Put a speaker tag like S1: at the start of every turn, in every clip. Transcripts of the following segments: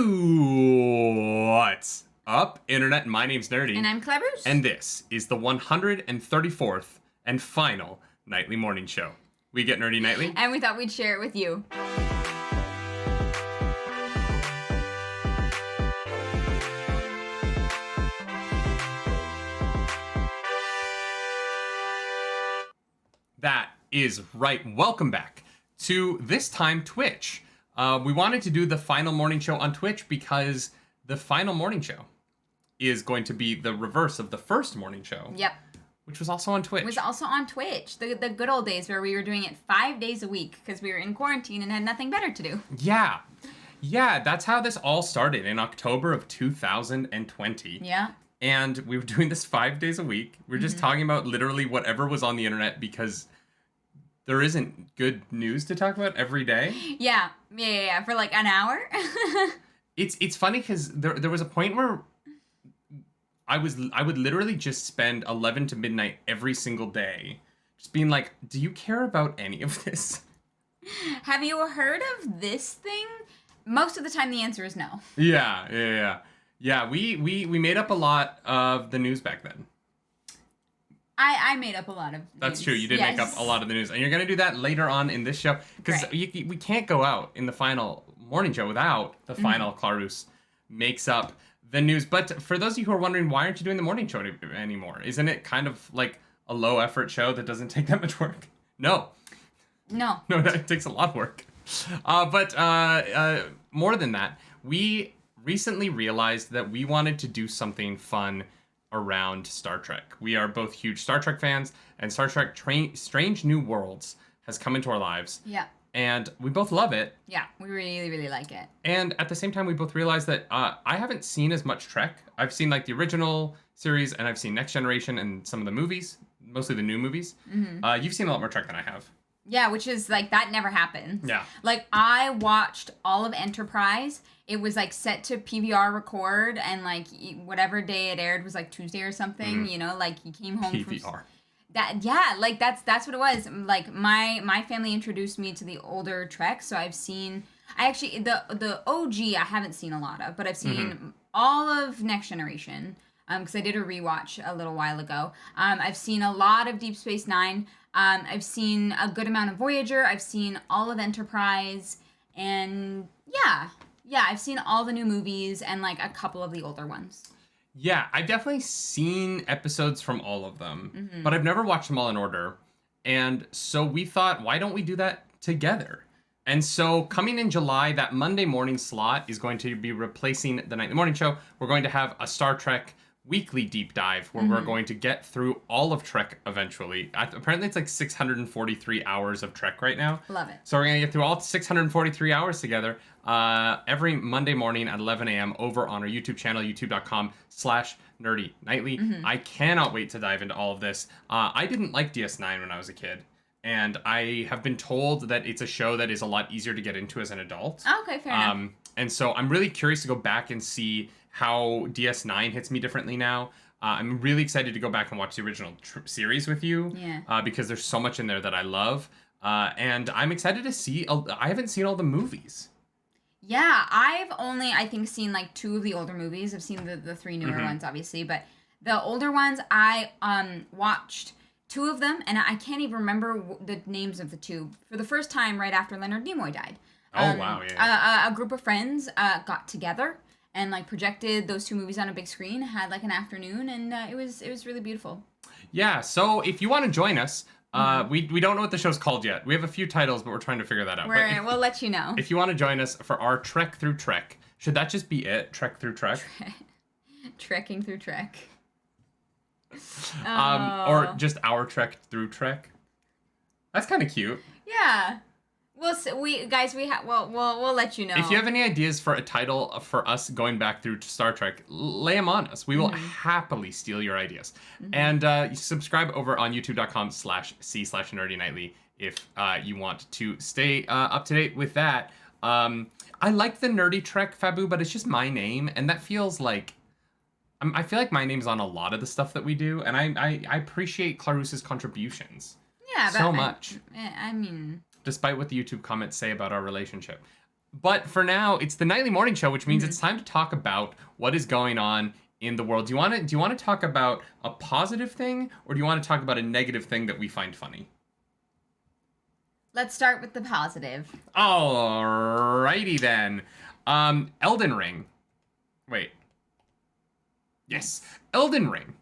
S1: What's up, Internet? My name's Nerdy.
S2: And I'm Clevers.
S1: And this is the 134th and final nightly morning show. We get nerdy nightly.
S2: And we thought we'd share it with you.
S1: That is right. Welcome back to this time Twitch. We wanted to do the final morning show on Twitch because the final morning show is going to be the reverse of the first morning show.
S2: Yep.
S1: Which was also on Twitch.
S2: It was also on Twitch. The good old days where we were doing it 5 days a week because we were in quarantine and had nothing better to do.
S1: Yeah. Yeah, that's how this all started in October of 2020.
S2: Yeah.
S1: And we were doing this 5 days a week. We were just talking about literally whatever was on the internet because there isn't good news to talk about every day.
S2: Yeah, for like an hour.
S1: It's funny because there was a point where I would literally just spend 11 to midnight every single day just being like, do you care about any of this?
S2: Have you heard of this thing? Most of the time the answer is no.
S1: Yeah, we made up a lot of the news back then.
S2: I made up a lot of news.
S1: That's true. You did make up a lot of the news. And you're going to do that later on in this show. Because we can't go out in the final morning show without the final Clarus makes up the news. But for those of you who are wondering, why aren't you doing the morning show anymore? Isn't it kind of like a low effort show that doesn't take that much work? No, it takes a lot of work. But more than that, we recently realized that we wanted to do something fun around Star Trek. We are both huge Star Trek fans, and Star Trek Strange New Worlds has come into our lives.
S2: Yeah.
S1: And we both love it.
S2: Yeah, we really, really like it.
S1: And at the same time, we both realized that I haven't seen as much Trek. I've seen like the original series, and I've seen Next Generation and some of the movies, mostly the new movies. Mm-hmm. You've seen a lot more Trek than I have.
S2: Yeah, which is like, that never happens.
S1: Yeah.
S2: Like, I watched all of Enterprise. It was like set to PVR record, and like whatever day it aired was like Tuesday or something, you know, like you came home
S1: PVR.
S2: from that. Yeah, like that's what it was. Like my family introduced me to the older Trek, so I've seen, the OG I haven't seen a lot of, but I've seen all of Next Generation, because I did a rewatch a little while ago. I've seen a lot of Deep Space Nine. I've seen a good amount of Voyager. I've seen all of Enterprise, and yeah, I've seen all the new movies and like a couple of the older ones.
S1: Yeah, I've definitely seen episodes from all of them, but I've never watched them all in order. And so we thought, why don't we do that together? And so coming in July, that Monday morning slot is going to be replacing the nightly morning show. We're going to have a Star Trek weekly deep dive where we're going to get through all of Trek eventually. Apparently it's like 643 hours of Trek right now.
S2: Love it.
S1: So we're going to get through all 643 hours together every Monday morning at 11 a.m. over on our YouTube channel, youtube.com/nerdynightly. I cannot wait to dive into all of this. I didn't like DS9 when I was a kid, and I have been told that it's a show that is a lot easier to get into as an adult.
S2: Okay, fair enough.
S1: And so I'm really curious to go back and see how DS9 hits me differently now. I'm really excited to go back and watch the original series with you.
S2: Yeah.
S1: Because there's so much in there that I love. And I'm excited to see, I haven't seen all the movies.
S2: Yeah, I've only, I think, seen like 2 of the older movies. I've seen the 3 newer ones, obviously. But the older ones, I watched 2 of them. And I can't even remember the names of the 2. For the first time right after Leonard Nimoy died.
S1: Oh, wow, yeah.
S2: A group of friends got together and like projected those 2 movies on a big screen, had like an afternoon, and it was really beautiful.
S1: Yeah, so if you want to join us, we don't know what the show's called yet. We have a few titles, but we're trying to figure that out.
S2: We'll let you know.
S1: If you want to join us for our Trek through Trek, should that just be it? Trek through Trek?
S2: Trekking through Trek.
S1: Or just our Trek through Trek. That's kind of cute.
S2: Yeah. We'll let you know.
S1: If you have any ideas for a title for us going back through Star Trek, lay them on us. We will happily steal your ideas. And subscribe over on youtube.com/c/nerdynightly if you want to stay up to date with that. I like the Nerdy Trek, Fabu, but it's just my name, and that feels like I feel like my name's on a lot of the stuff that we do, and I appreciate Clarus's contributions.
S2: Yeah,
S1: so much.
S2: I mean,
S1: despite what the YouTube comments say about our relationship. But for now, it's the nightly morning show, which means it's time to talk about what is going on in the world. Do you want to talk about a positive thing, or do you want to talk about a negative thing that we find funny?
S2: Let's start with the positive.
S1: Alrighty then. Elden Ring. Wait. Yes. Elden Ring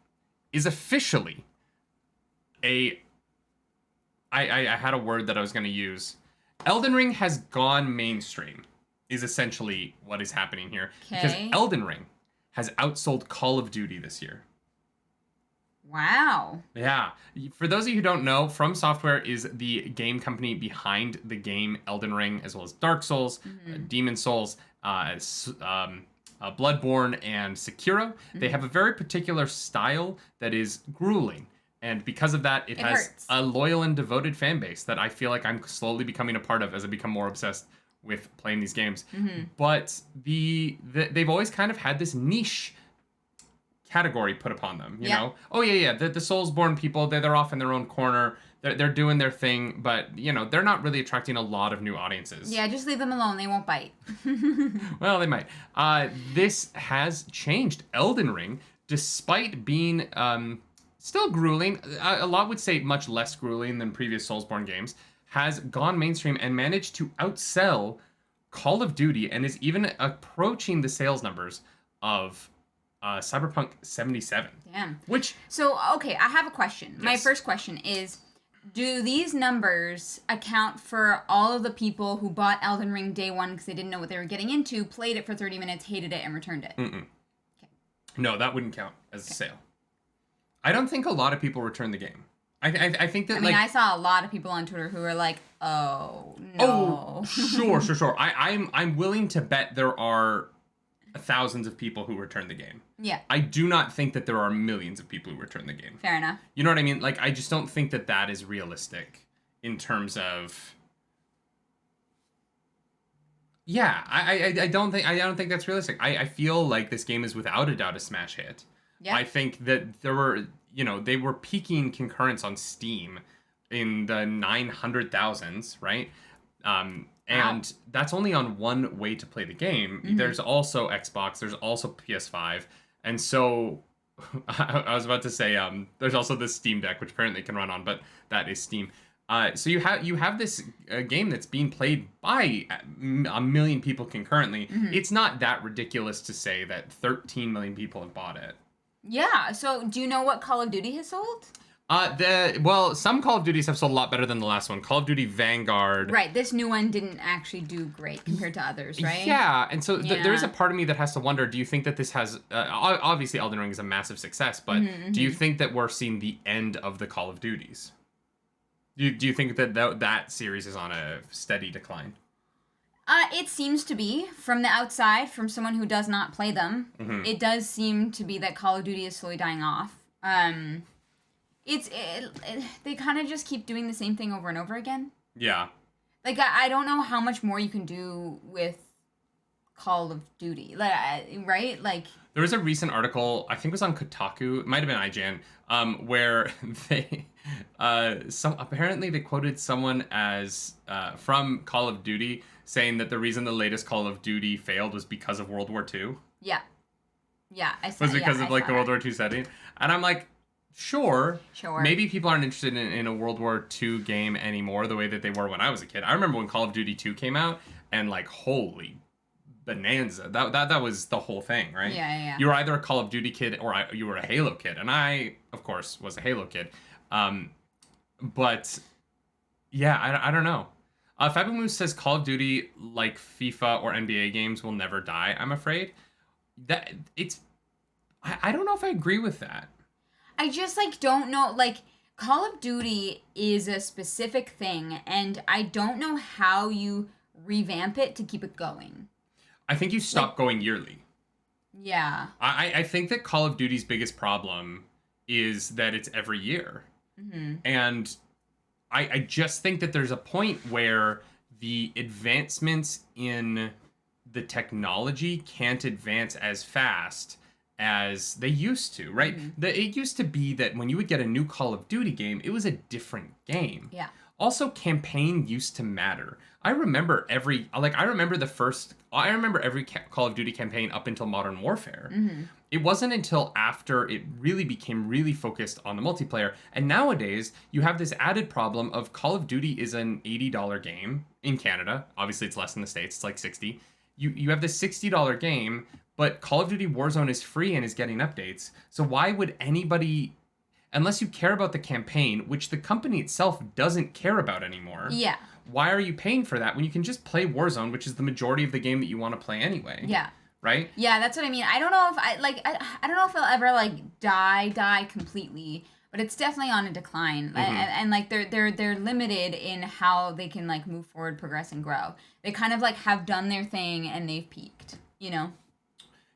S1: is officially I had a word that I was going to use. Elden Ring has gone mainstream, is essentially what is happening here.
S2: Okay.
S1: Because Elden Ring has outsold Call of Duty this year.
S2: Wow.
S1: Yeah. For those of you who don't know, From Software is the game company behind the game Elden Ring, as well as Dark Souls, Demon Souls, Bloodborne, and Sekiro. They have a very particular style that is grueling. And because of that, it has
S2: hurts.
S1: a loyal and devoted fan base that I feel like I'm slowly becoming a part of as I become more obsessed with playing these games. But they've always kind of had this niche category put upon them, you know? Oh, yeah. The Soulsborne people, they're off in their own corner. They're doing their thing, but, you know, they're not really attracting a lot of new audiences.
S2: Yeah, just leave them alone. They won't bite.
S1: Well, they might. This has changed. Elden Ring, despite being still grueling, a lot would say much less grueling than previous Soulsborne games, has gone mainstream and managed to outsell Call of Duty and is even approaching the sales numbers of Cyberpunk 77.
S2: Damn.
S1: Which...
S2: So, okay, I have a question.
S1: Yes.
S2: My first question is, do these numbers account for all of the people who bought Elden Ring day one because they didn't know what they were getting into, played it for 30 minutes, hated it, and returned it?
S1: Okay. No, that wouldn't count as a sale. I don't think a lot of people return the game. I think that,
S2: I saw a lot of people on Twitter who were like, oh, no.
S1: Oh, sure. I'm willing to bet there are thousands of people who return the game.
S2: Yeah.
S1: I do not think that there are millions of people who return the game.
S2: Fair enough.
S1: You know what I mean? Like, I just don't think that that is realistic in terms of... Yeah, I don't think that's realistic. I feel like this game is without a doubt a smash hit. Yeah. I think that there were, they were peaking concurrence on Steam in the 900,000s, right? And that's only on one way to play the game. There's also Xbox, there's also PS5, and so I was about to say there's also the Steam Deck, which apparently can run on, but that is Steam. So you have this game that's being played by a million people concurrently. It's not that ridiculous to say that 13 million people have bought it.
S2: Yeah. So do you know what Call of Duty has sold?
S1: Some Call of Duties have sold a lot better than the last one. Call of Duty Vanguard.
S2: Right. This new one didn't actually do great compared to others, right?
S1: Yeah. And so there is a part of me that has to wonder, do you think that this has... obviously, Elden Ring is a massive success, but do you think that we're seeing the end of the Call of Duties? Do you think that series is on a steady decline?
S2: It seems to be, from the outside, from someone who does not play them. It does seem to be that Call of Duty is slowly dying off. They kind of just keep doing the same thing over and over again. Yeah. Like, I don't know how much more you can do with Call of Duty. Like, right? Like...
S1: There was a recent article, I think it was on Kotaku, it might have been IGN, where they... apparently they quoted someone as from Call of Duty saying that the reason the latest Call of Duty failed was because of World War II.
S2: Yeah. Yeah, I saw
S1: was because of like the World War II setting. And I'm like, sure. Maybe people aren't interested in a World War II game anymore the way that they were when I was a kid. I remember when Call of Duty 2 came out and like, holy bonanza. That was the whole thing, right?
S2: Yeah.
S1: You were either a Call of Duty kid or you were a Halo kid. And I, of course, was a Halo kid. But yeah, I don't know. Fabu Moose says Call of Duty, like FIFA or NBA games, will never die. I'm afraid that I don't know if I agree with that.
S2: I just don't know. Like, Call of Duty is a specific thing, and I don't know how you revamp it to keep it going.
S1: I think you stop going yearly.
S2: Yeah.
S1: I think that Call of Duty's biggest problem is that it's every year. And I just think that there's a point where the advancements in the technology can't advance as fast as they used to, right? It used to be that when you would get a new Call of Duty game, it was a different game.
S2: Yeah.
S1: Also, campaign used to matter. I remember every Call of Duty campaign up until Modern Warfare. It wasn't until after it really became really focused on the multiplayer. And nowadays, you have this added problem of Call of Duty is an $80 game in Canada. Obviously, it's less in the States. It's like 60. You have this $60 game, but Call of Duty Warzone is free and is getting updates. So why would anybody, unless you care about the campaign, which the company itself doesn't care about anymore?
S2: Yeah.
S1: Why are you paying for that when you can just play Warzone, which is the majority of the game that you want to play anyway?
S2: Yeah.
S1: Right?
S2: Yeah, that's what I mean. I don't know if I don't know if it'll ever like die completely, but it's definitely on a decline. And like they're limited in how they can like move forward, progress, and grow. They kind of like have done their thing and they've peaked, you know?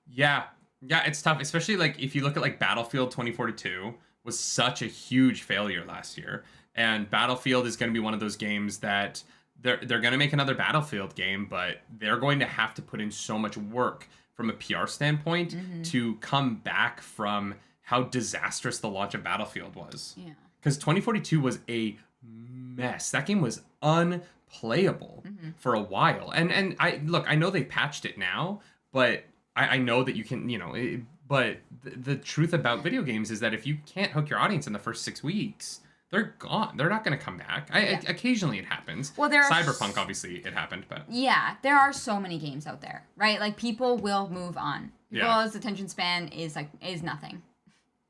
S1: Yeah, it's tough, especially like if you look at like Battlefield 2042 was such a huge failure last year, and Battlefield is going to be one of those games that they're going to make another Battlefield game, but they're going to have to put in so much work from a PR standpoint to come back from how disastrous the launch of Battlefield was. Yeah, because 2042 was a mess. That game was unplayable for a while, and I know they patched it now, but I know that you can, but the truth about video games is that if you can't hook your audience in the first 6 weeks, they're gone. They're not going to come back. Occasionally it happens. Well, Cyberpunk, obviously, it happened, but...
S2: Yeah, there are so many games out there, right? Like, people will move on. People's attention span is nothing.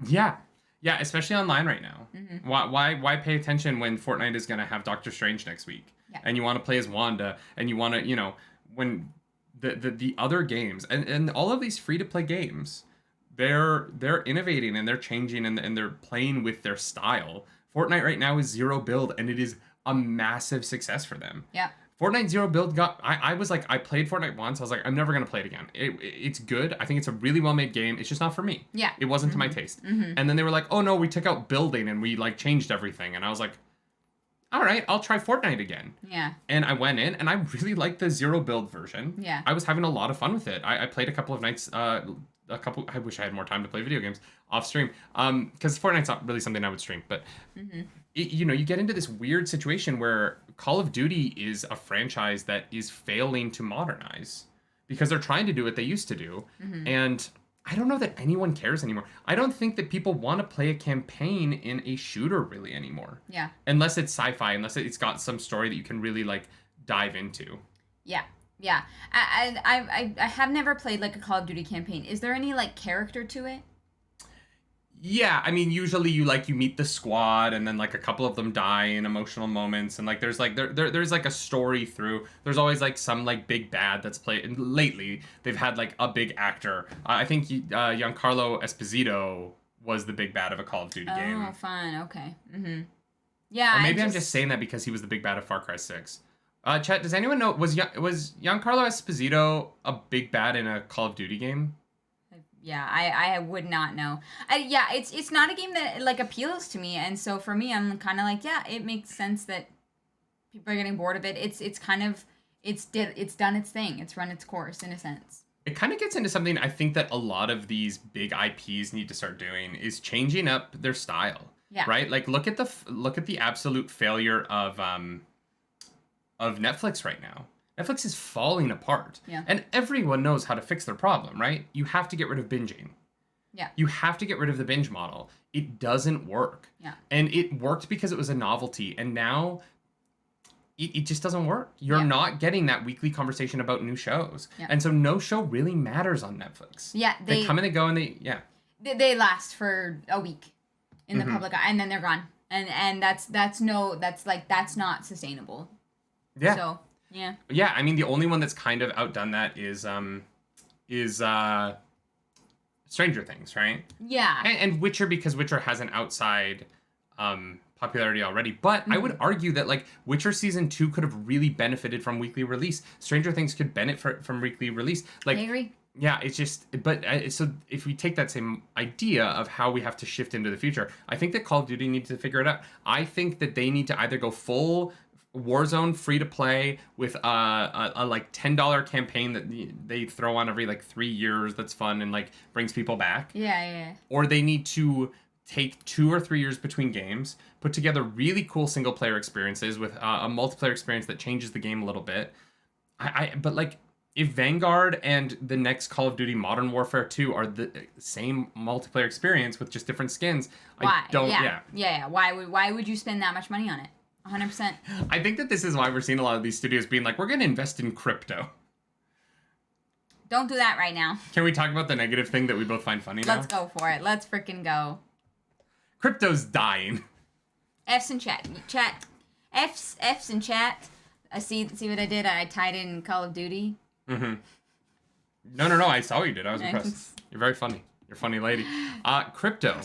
S1: Yeah. Yeah, especially online right now. Why pay attention when Fortnite is going to have Doctor Strange next week? Yeah. And you want to play as Wanda, and you want to, when the other games, and all of these free-to-play games, they're innovating, and they're changing, and they're playing with their style. Fortnite right now is 0 build, and it is a massive success for them. Yeah. Fortnite 0 build I was like, I played Fortnite once. I was like, I'm never going to play it again. It's good. I think it's a really well-made game. It's just not for me. Yeah. It wasn't to my taste. And then they were like, oh no, we took out building and we like changed everything. And I was like, all right, I'll try Fortnite again. Yeah. And I went in and I really liked the 0 build version. Yeah. I was having a lot of fun with it. I played a couple of nights, I wish I had more time to play video games off stream. Because Fortnite's not really something I would stream, but you get into this weird situation where Call of Duty is a franchise that is failing to modernize because they're trying to do what they used to do. And I don't know that anyone cares anymore. I don't think that people want to play a campaign in a shooter really anymore. Yeah. Unless it's sci-fi, unless it's got some story that you can really like dive into. Yeah. Yeah, I have never played like a Call of Duty campaign. Is there any like character to it? Yeah, I mean, usually you meet the squad, and then like a couple of them die in emotional moments, and like there's like there's like a story through. There's always like some like big bad that's played. And lately, they've had like a big actor. I think Giancarlo Esposito was the big bad of a Call of Duty game.
S2: Oh, fun. Okay. Yeah.
S1: Or maybe I'm just saying that because he was the big bad of Far Cry 6. Chat, does anyone know, was Giancarlo Esposito a big bad in a Call of Duty game?
S2: Yeah, I would not know. It's not a game that like appeals to me, and so for me, I'm kind of like, yeah, it makes sense that people are getting bored of it. It's kind of it's done its thing. It's run its course in a sense.
S1: It kind of gets into something I think that a lot of these big IPs need to start doing is changing up their style. Yeah. Right. Like look at the absolute failure of Netflix right now. Netflix is falling apart. Yeah. And everyone knows how to fix their problem, right? You have to get rid of binging. Yeah. You have to get rid of the binge model. It doesn't work. Yeah. And it worked because it was a novelty. And now it just doesn't work. You're not getting that weekly conversation about new shows. Yeah. And so no show really matters on Netflix. Yeah. They come in and go and
S2: they last for a week in the public eye, and then they're gone. And that's not sustainable.
S1: Yeah. So, yeah. Yeah, I mean the only one that's kind of outdone that is Stranger Things, right? Yeah. And Witcher, because Witcher has an outside popularity already. But I would argue that like Witcher season 2 could have really benefited from weekly release. Stranger Things could benefit from weekly release. Like I agree. Yeah, it's just, but so if we take that same idea of how we have to shift into the future, I think that Call of Duty needs to figure it out. I think that they need to either go full Warzone free to play with a like $10 campaign that they throw on every like 3 years that's fun and like brings people back. Yeah. Or they need to take 2 or 3 years between games, put together really cool single player experiences with a multiplayer experience that changes the game a little bit. But like, if Vanguard and the next Call of Duty Modern Warfare 2 are the same multiplayer experience with just different skins,
S2: Why?
S1: I don't.
S2: Yeah. Why would you spend that much money on it? 100%.
S1: I think that this is why we're seeing a lot of these studios being like, we're going to invest in crypto.
S2: Don't do that right now.
S1: Can we talk about the negative thing that we both find funny now?
S2: Let's go for it. Let's freaking go. Crypto's
S1: dying.
S2: F's in chat. F's in chat. See what I did? I tied in Call of Duty.
S1: Mm-hmm. No. I saw what you did. I was impressed. You're very funny. You're a funny lady. Crypto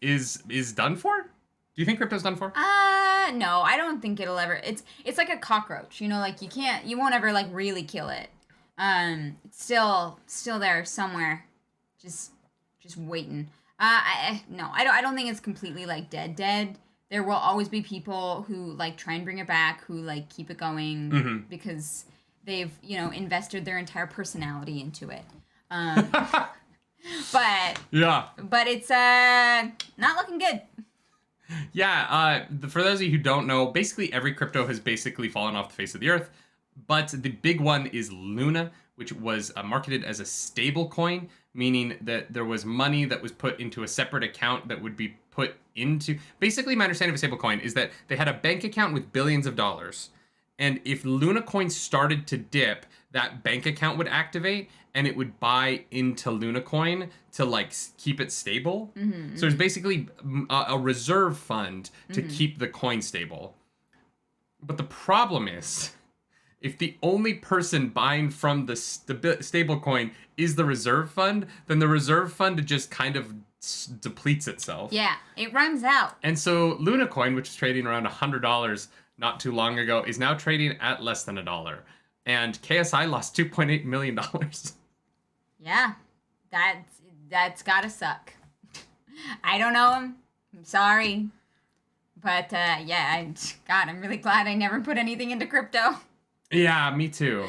S1: is done for? Do you think crypto's done for?
S2: No, I don't think it'll ever. It's like a cockroach, you know, like you won't ever like really kill it. It's still there somewhere, just waiting. I don't think it's completely like dead. There will always be people who like try and bring it back, who like keep it going because they've, you know, invested their entire personality into it. But it's not looking good.
S1: Yeah, for those of you who don't know, basically every crypto has basically fallen off the face of the earth. But the big one is Luna, which was marketed as a stable coin, meaning that there was money that was put into a separate account that would be put into... Basically, my understanding of a stable coin is that they had a bank account with billions of dollars. And if Luna coin started to dip, that bank account would activate and it would buy into Luna coin to like keep it stable. Mm-hmm. So it's basically a reserve fund to keep the coin stable. But the problem is, if the only person buying from the stable coin is the reserve fund, then the reserve fund just kind of depletes itself.
S2: Yeah, it runs out.
S1: And so Luna coin, which was trading around $100 not too long ago, is now trading at less than $1. And KSI lost $2.8 million.
S2: Yeah, that's gotta suck. I don't know him. I'm sorry. But I'm really glad I never put anything into crypto.
S1: Yeah, me too.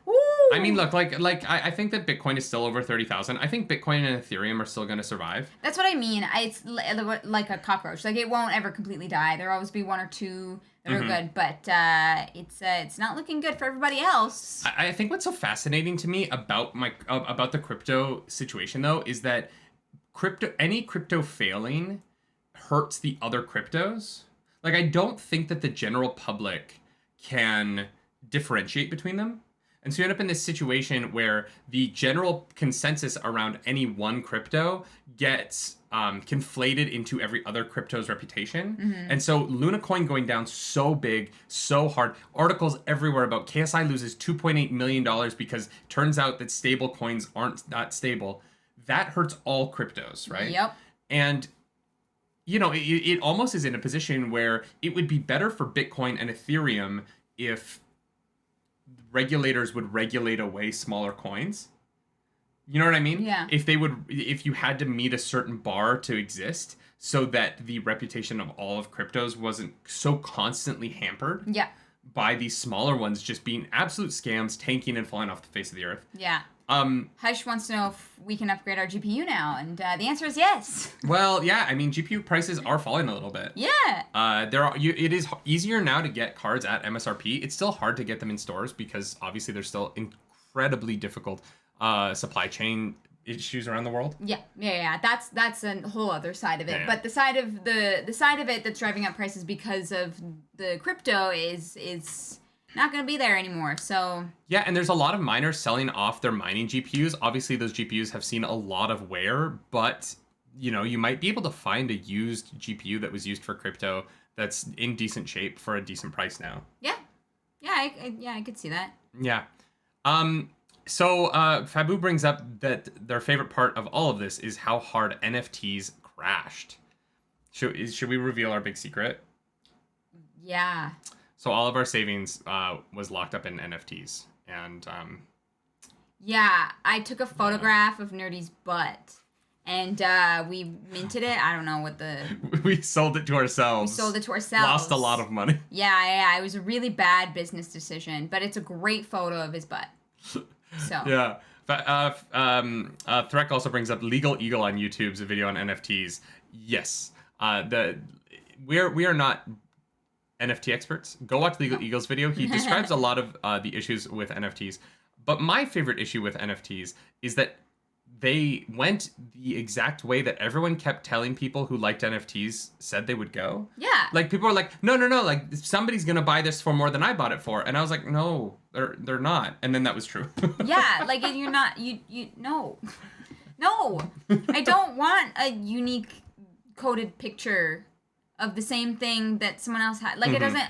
S2: Woo!
S1: I mean, look, I think that Bitcoin is still over 30,000. I think Bitcoin and Ethereum are still going to survive.
S2: That's what I mean. It's like a cockroach. Like, it won't ever completely die. There'll always be one or two that are good, but it's not looking good for everybody else.
S1: I think what's so fascinating to me about the crypto situation, though, is that any crypto failing hurts the other cryptos. Like, I don't think that the general public can differentiate between them. And so you end up in this situation where the general consensus around any one crypto gets conflated into every other crypto's reputation. Mm-hmm. And so Luna coin going down so big, so hard. Articles everywhere about KSI loses $2.8 million because turns out that stable coins aren't that stable. That hurts all cryptos, right?
S2: Yep.
S1: And, you know, it almost is in a position where it would be better for Bitcoin and Ethereum if regulators would regulate away smaller coins. You know what I mean?
S2: Yeah.
S1: If you had to meet a certain bar to exist so that the reputation of all of cryptos wasn't so constantly hampered.
S2: Yeah.
S1: By these smaller ones just being absolute scams, tanking and falling off the face of the earth.
S2: Yeah. Hush wants to know if we can upgrade our GPU now, and the answer is yes.
S1: Well, yeah, I mean, GPU prices are falling a little bit.
S2: Yeah.
S1: It is easier now to get cards at MSRP. It's still hard to get them in stores because obviously there's still incredibly difficult supply chain issues around the world.
S2: Yeah. That's a whole other side of it.
S1: Yeah.
S2: But the side of it that's driving up prices because of the crypto is not going to be there anymore. So
S1: yeah, and there's a lot of miners selling off their mining GPUs. Obviously, those GPUs have seen a lot of wear, but you know, you might be able to find a used GPU that was used for crypto that's in decent shape for a decent price now.
S2: Yeah, I could see that.
S1: Yeah. So Fabu brings up that their favorite part of all of this is how hard NFTs crashed. Should we reveal our big secret?
S2: Yeah.
S1: So all of our savings was locked up in NFTs, and
S2: yeah, I took a photograph of Nerdy's butt, and we minted it. I don't know what the
S1: we sold it to ourselves. Lost a lot of money.
S2: Yeah. It was a really bad business decision, but it's a great photo of his butt. So
S1: yeah, Threk also brings up Legal Eagle on YouTube's a video on NFTs. Yes. We are not NFT experts. Go watch Legal Eagle's video. He describes a lot of the issues with NFTs. But my favorite issue with NFTs is that they went the exact way that everyone kept telling people who liked NFTs said they would go.
S2: Yeah.
S1: Like, people were like, no, like, somebody's gonna buy this for more than I bought it for. And I was like, no, they're not. And then that was true.
S2: Yeah, like, you're not, no. No. I don't want a unique coded picture of the same thing that someone else had. Like, it doesn't,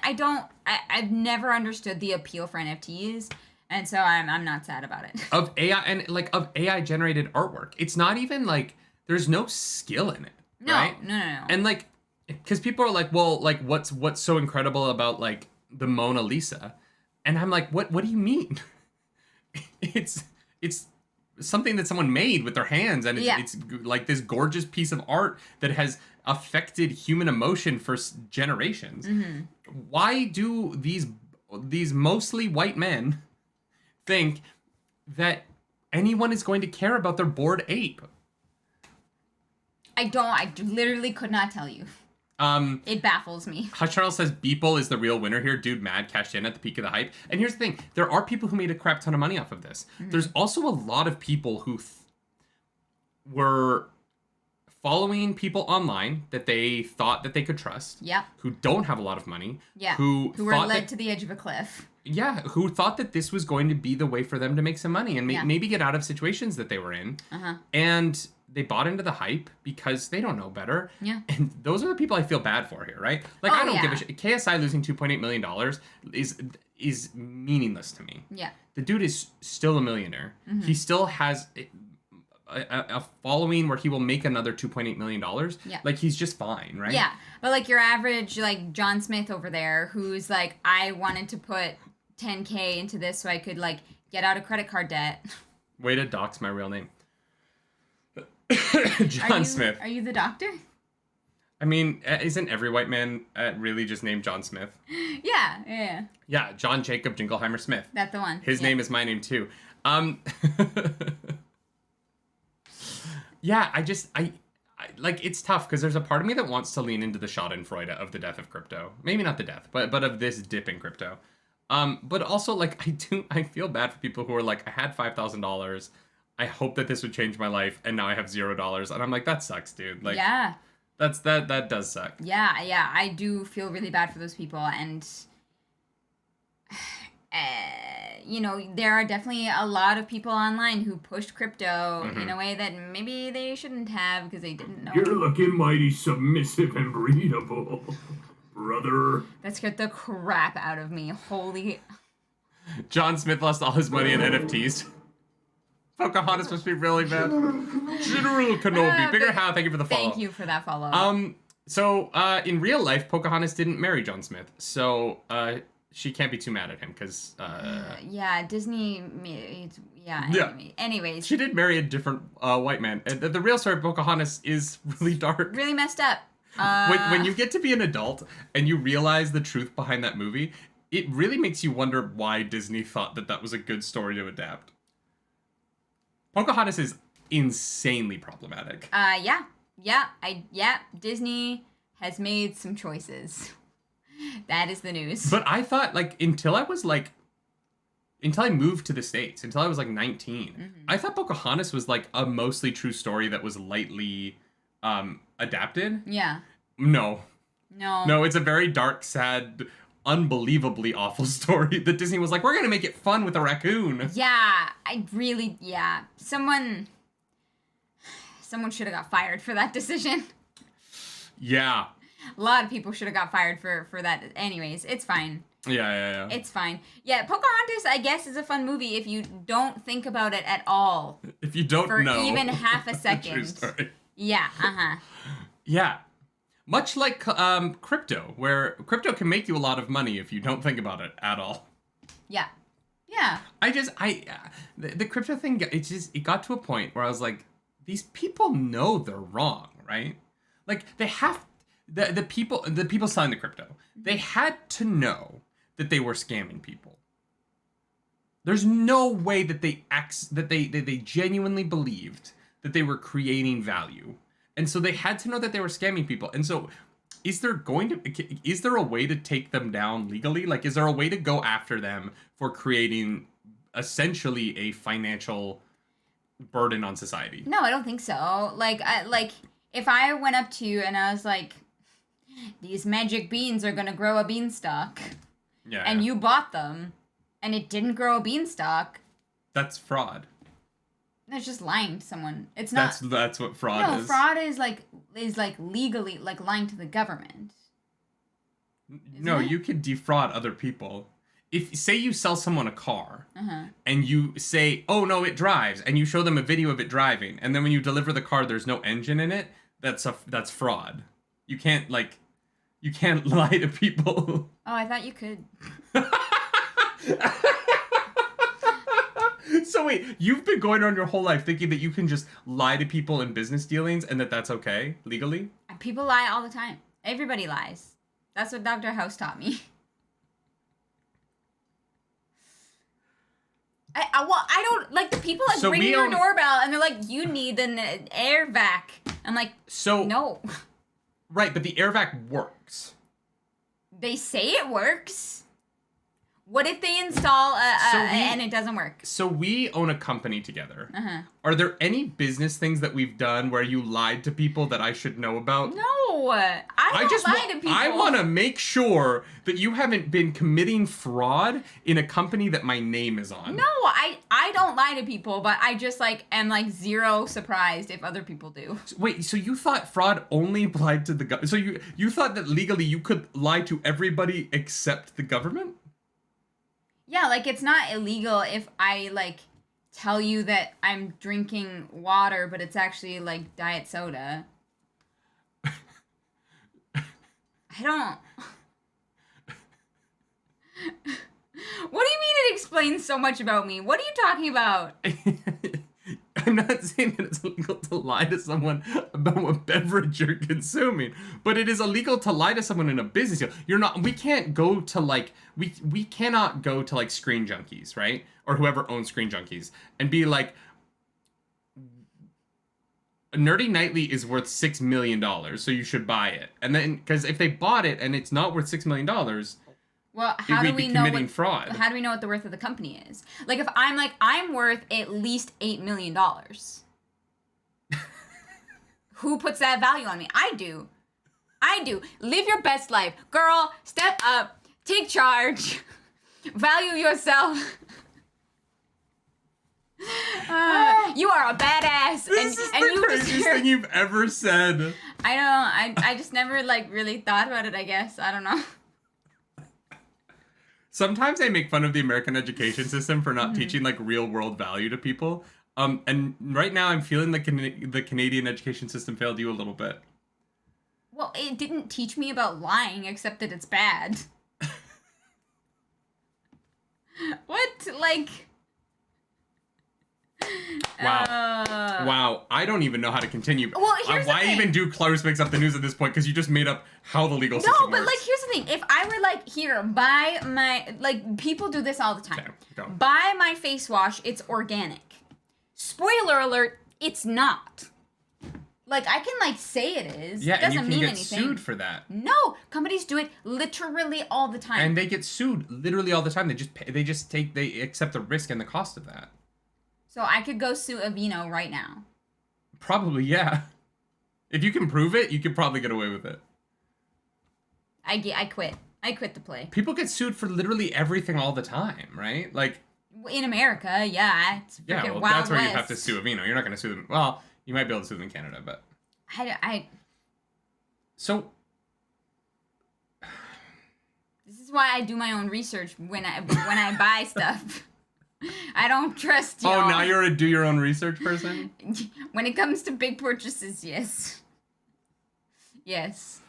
S2: I've never understood the appeal for NFTs. And so I'm not sad about it.
S1: Of AI and like of AI generated artwork. It's not even like there's no skill in it.
S2: No,
S1: right?
S2: no.
S1: And like, because people are like, well, like what's so incredible about like the Mona Lisa? And I'm like, what do you mean? It's something that someone made with their hands, and it's like this gorgeous piece of art that has affected human emotion for generations. Why do these mostly white men think that anyone is going to care about their bored ape?
S2: I literally could not tell you. It baffles me.
S1: Hush Charles says Beeple is the real winner here. Dude, mad cashed in at the peak of the hype. And here's the thing. There are people who made a crap ton of money off of this. There's also a lot of people who were following people online that they thought that they could trust.
S2: Yeah.
S1: Who don't have a lot of money.
S2: Yeah.
S1: Who
S2: were led to the edge of a cliff.
S1: Yeah, who thought that this was going to be the way for them to make some money and maybe get out of situations that they were in. And they bought into the hype because they don't know better.
S2: Yeah.
S1: And those are the people I feel bad for here, right? Like, I don't give a shit. KSI losing $2.8 million is meaningless to me.
S2: Yeah.
S1: The dude is still a millionaire. He still has a following where he will make another $2.8 million.
S2: Yeah.
S1: Like, he's just fine, right?
S2: Yeah. But like your average, like John Smith over there, who's like, I wanted to put $10K into this so I could like get out of credit card debt.
S1: Way to dox my real name. Smith.
S2: Are you the doctor?
S1: I mean, isn't every white man really just named John Smith?
S2: Yeah.
S1: Yeah, John Jacob Jingleheimer Smith.
S2: That's the one.
S1: His name is my name too. Yeah, I like, it's tough because there's a part of me that wants to lean into the schadenfreude of the death of crypto. Maybe not the death, but of this dip in crypto. But also, like, I feel bad for people who are like, I had $5,000. I hope that this would change my life, and now I have $0. And I'm like, that sucks, dude. Like,
S2: yeah.
S1: That does suck.
S2: Yeah, I do feel really bad for those people, and there are definitely a lot of people online who pushed crypto in a way that maybe they shouldn't have because they didn't know.
S3: You're looking mighty submissive and breedable, brother.
S2: That scared the crap out of me. Holy.
S1: John Smith lost all his money in NFTs. Pocahontas must be really bad. General Kenobi. Bigger How, thank you for the follow.
S2: Thank you for that follow.
S1: So, in real life, Pocahontas didn't marry John Smith. So, she can't be too mad at him, because...
S2: yeah, Disney... Yeah, anyways.
S1: She did marry a different white man. And the real story of Pocahontas is really dark.
S2: Really messed up.
S1: When you get to be an adult, and you realize the truth behind that movie, it really makes you wonder why Disney thought that was a good story to adapt. Pocahontas is insanely problematic.
S2: Disney has made some choices. That is the news.
S1: But I thought, like, until I moved to the States, until I was like 19, I thought Pocahontas was like a mostly true story that was lightly adapted.
S2: Yeah.
S1: No, it's a very dark, sad, unbelievably awful story that Disney was like, we're gonna make it fun with a raccoon.
S2: Yeah, someone should have got fired for that decision.
S1: Yeah,
S2: a lot of people should have got fired for that. Anyways, it's fine.
S1: Yeah.
S2: It's fine. Yeah, Pocahontas, I guess, is a fun movie if you don't think about it at all.
S1: If you don't know.
S2: For even half a second.
S1: True story.
S2: Yeah,
S1: Yeah. Much like crypto, where crypto can make you a lot of money if you don't think about it at all.
S2: Yeah.
S1: The crypto thing, it got to a point where I was like, these people know they're wrong, right? Like, they have, the people selling the crypto, they had to know that they were scamming people. There's no way that they genuinely believed that they were creating value. And so they had to know that they were scamming people. And so is there a way to take them down legally? Like, is there a way to go after them for creating essentially a financial burden on society?
S2: No, I don't think so. Like if I went up to you and I was like, these magic beans are gonna grow a beanstalk, and you bought them, and it didn't grow a beanstalk,
S1: that's fraud.
S2: That's just lying to someone. It's not.
S1: That's what fraud is.
S2: No, fraud is like legally like lying to the government.
S1: No, you could defraud other people. If say you sell someone a car, and you say, "Oh no, it drives," and you show them a video of it driving, and then when you deliver the car, there's no engine in it. That's fraud. You can't lie to people.
S2: Oh, I thought you could.
S1: So wait, you've been going on your whole life thinking that you can just lie to people in business dealings and that's okay legally?
S2: People lie all the time. Everybody lies. That's what Dr. House taught me. I don't like the people like ring your doorbell and they're like, you need an air vac. I'm like, no.
S1: Right, but the air vac works.
S2: They say it works. What if they install and it doesn't work?
S1: So we own a company together. Are there any business things that we've done where you lied to people that I should know about?
S2: No, I don't lie to people.
S1: I want to make sure that you haven't been committing fraud in a company that my name is on.
S2: No, I don't lie to people, but I just am zero surprised if other people do.
S1: Wait, so you thought fraud only applied to the government? So you thought that legally you could lie to everybody except the government?
S2: Yeah, it's not illegal if I, tell you that I'm drinking water, but it's actually, diet soda. I don't... What do you mean it explains so much about me? What are you talking about?
S1: I'm not saying that it's illegal to lie to someone about what beverage you're consuming, but it is illegal to lie to someone in a business deal. We cannot go to Screen Junkies, right? Or whoever owns Screen Junkies and be like, Nerdy Nightly is worth $6 million, so you should buy it. And then, because if they bought it and it's not worth $6 million,
S2: well, how do we know
S1: fraud?
S2: How do we know what the worth of the company is? If I'm worth at least $8 million. Who puts that value on me? I do. Live your best life. Girl, step up. Take charge. Value yourself. You are a badass.
S1: This is the craziest thing you've ever said.
S2: I know. I just never really thought about it, I guess. I don't know.
S1: Sometimes I make fun of the American education system for not teaching real world value to people. And right now I'm feeling like the Canadian education system failed you a little bit.
S2: Well, it didn't teach me about lying, except that it's bad. What?
S1: Wow. I don't even know how to continue.
S2: Well, here's the thing.
S1: Why even do Clarus Makes Up the News at this point? Because you just made up how the legal system works.
S2: No, but here's the thing. If I were here, buy my, people do this all the time.
S1: Okay, go.
S2: Buy my face wash, it's organic. Spoiler alert, it's not. I can say it is.
S1: Yeah,
S2: it doesn't
S1: and you
S2: mean
S1: can get
S2: anything.
S1: sued for that.
S2: No, companies do it literally all the time.
S1: And they get sued literally all the time. They accept the risk and the cost of that.
S2: So I could go sue Aveeno right now.
S1: Probably, yeah. If you can prove it, you could probably get away with it.
S2: I quit. I quit the play.
S1: People get sued for literally everything all the time, right?
S2: In America, yeah. It's
S1: yeah, well,
S2: Wild
S1: that's where
S2: West.
S1: you have to sue Aveeno. You're not going to sue them. Well, you might be able to sue them in Canada, but... So...
S2: This is why I do my own research when I buy stuff. I don't trust y'all.
S1: Oh, now you're a do-your-own-research person?
S2: When it comes to big purchases, yes. Yes.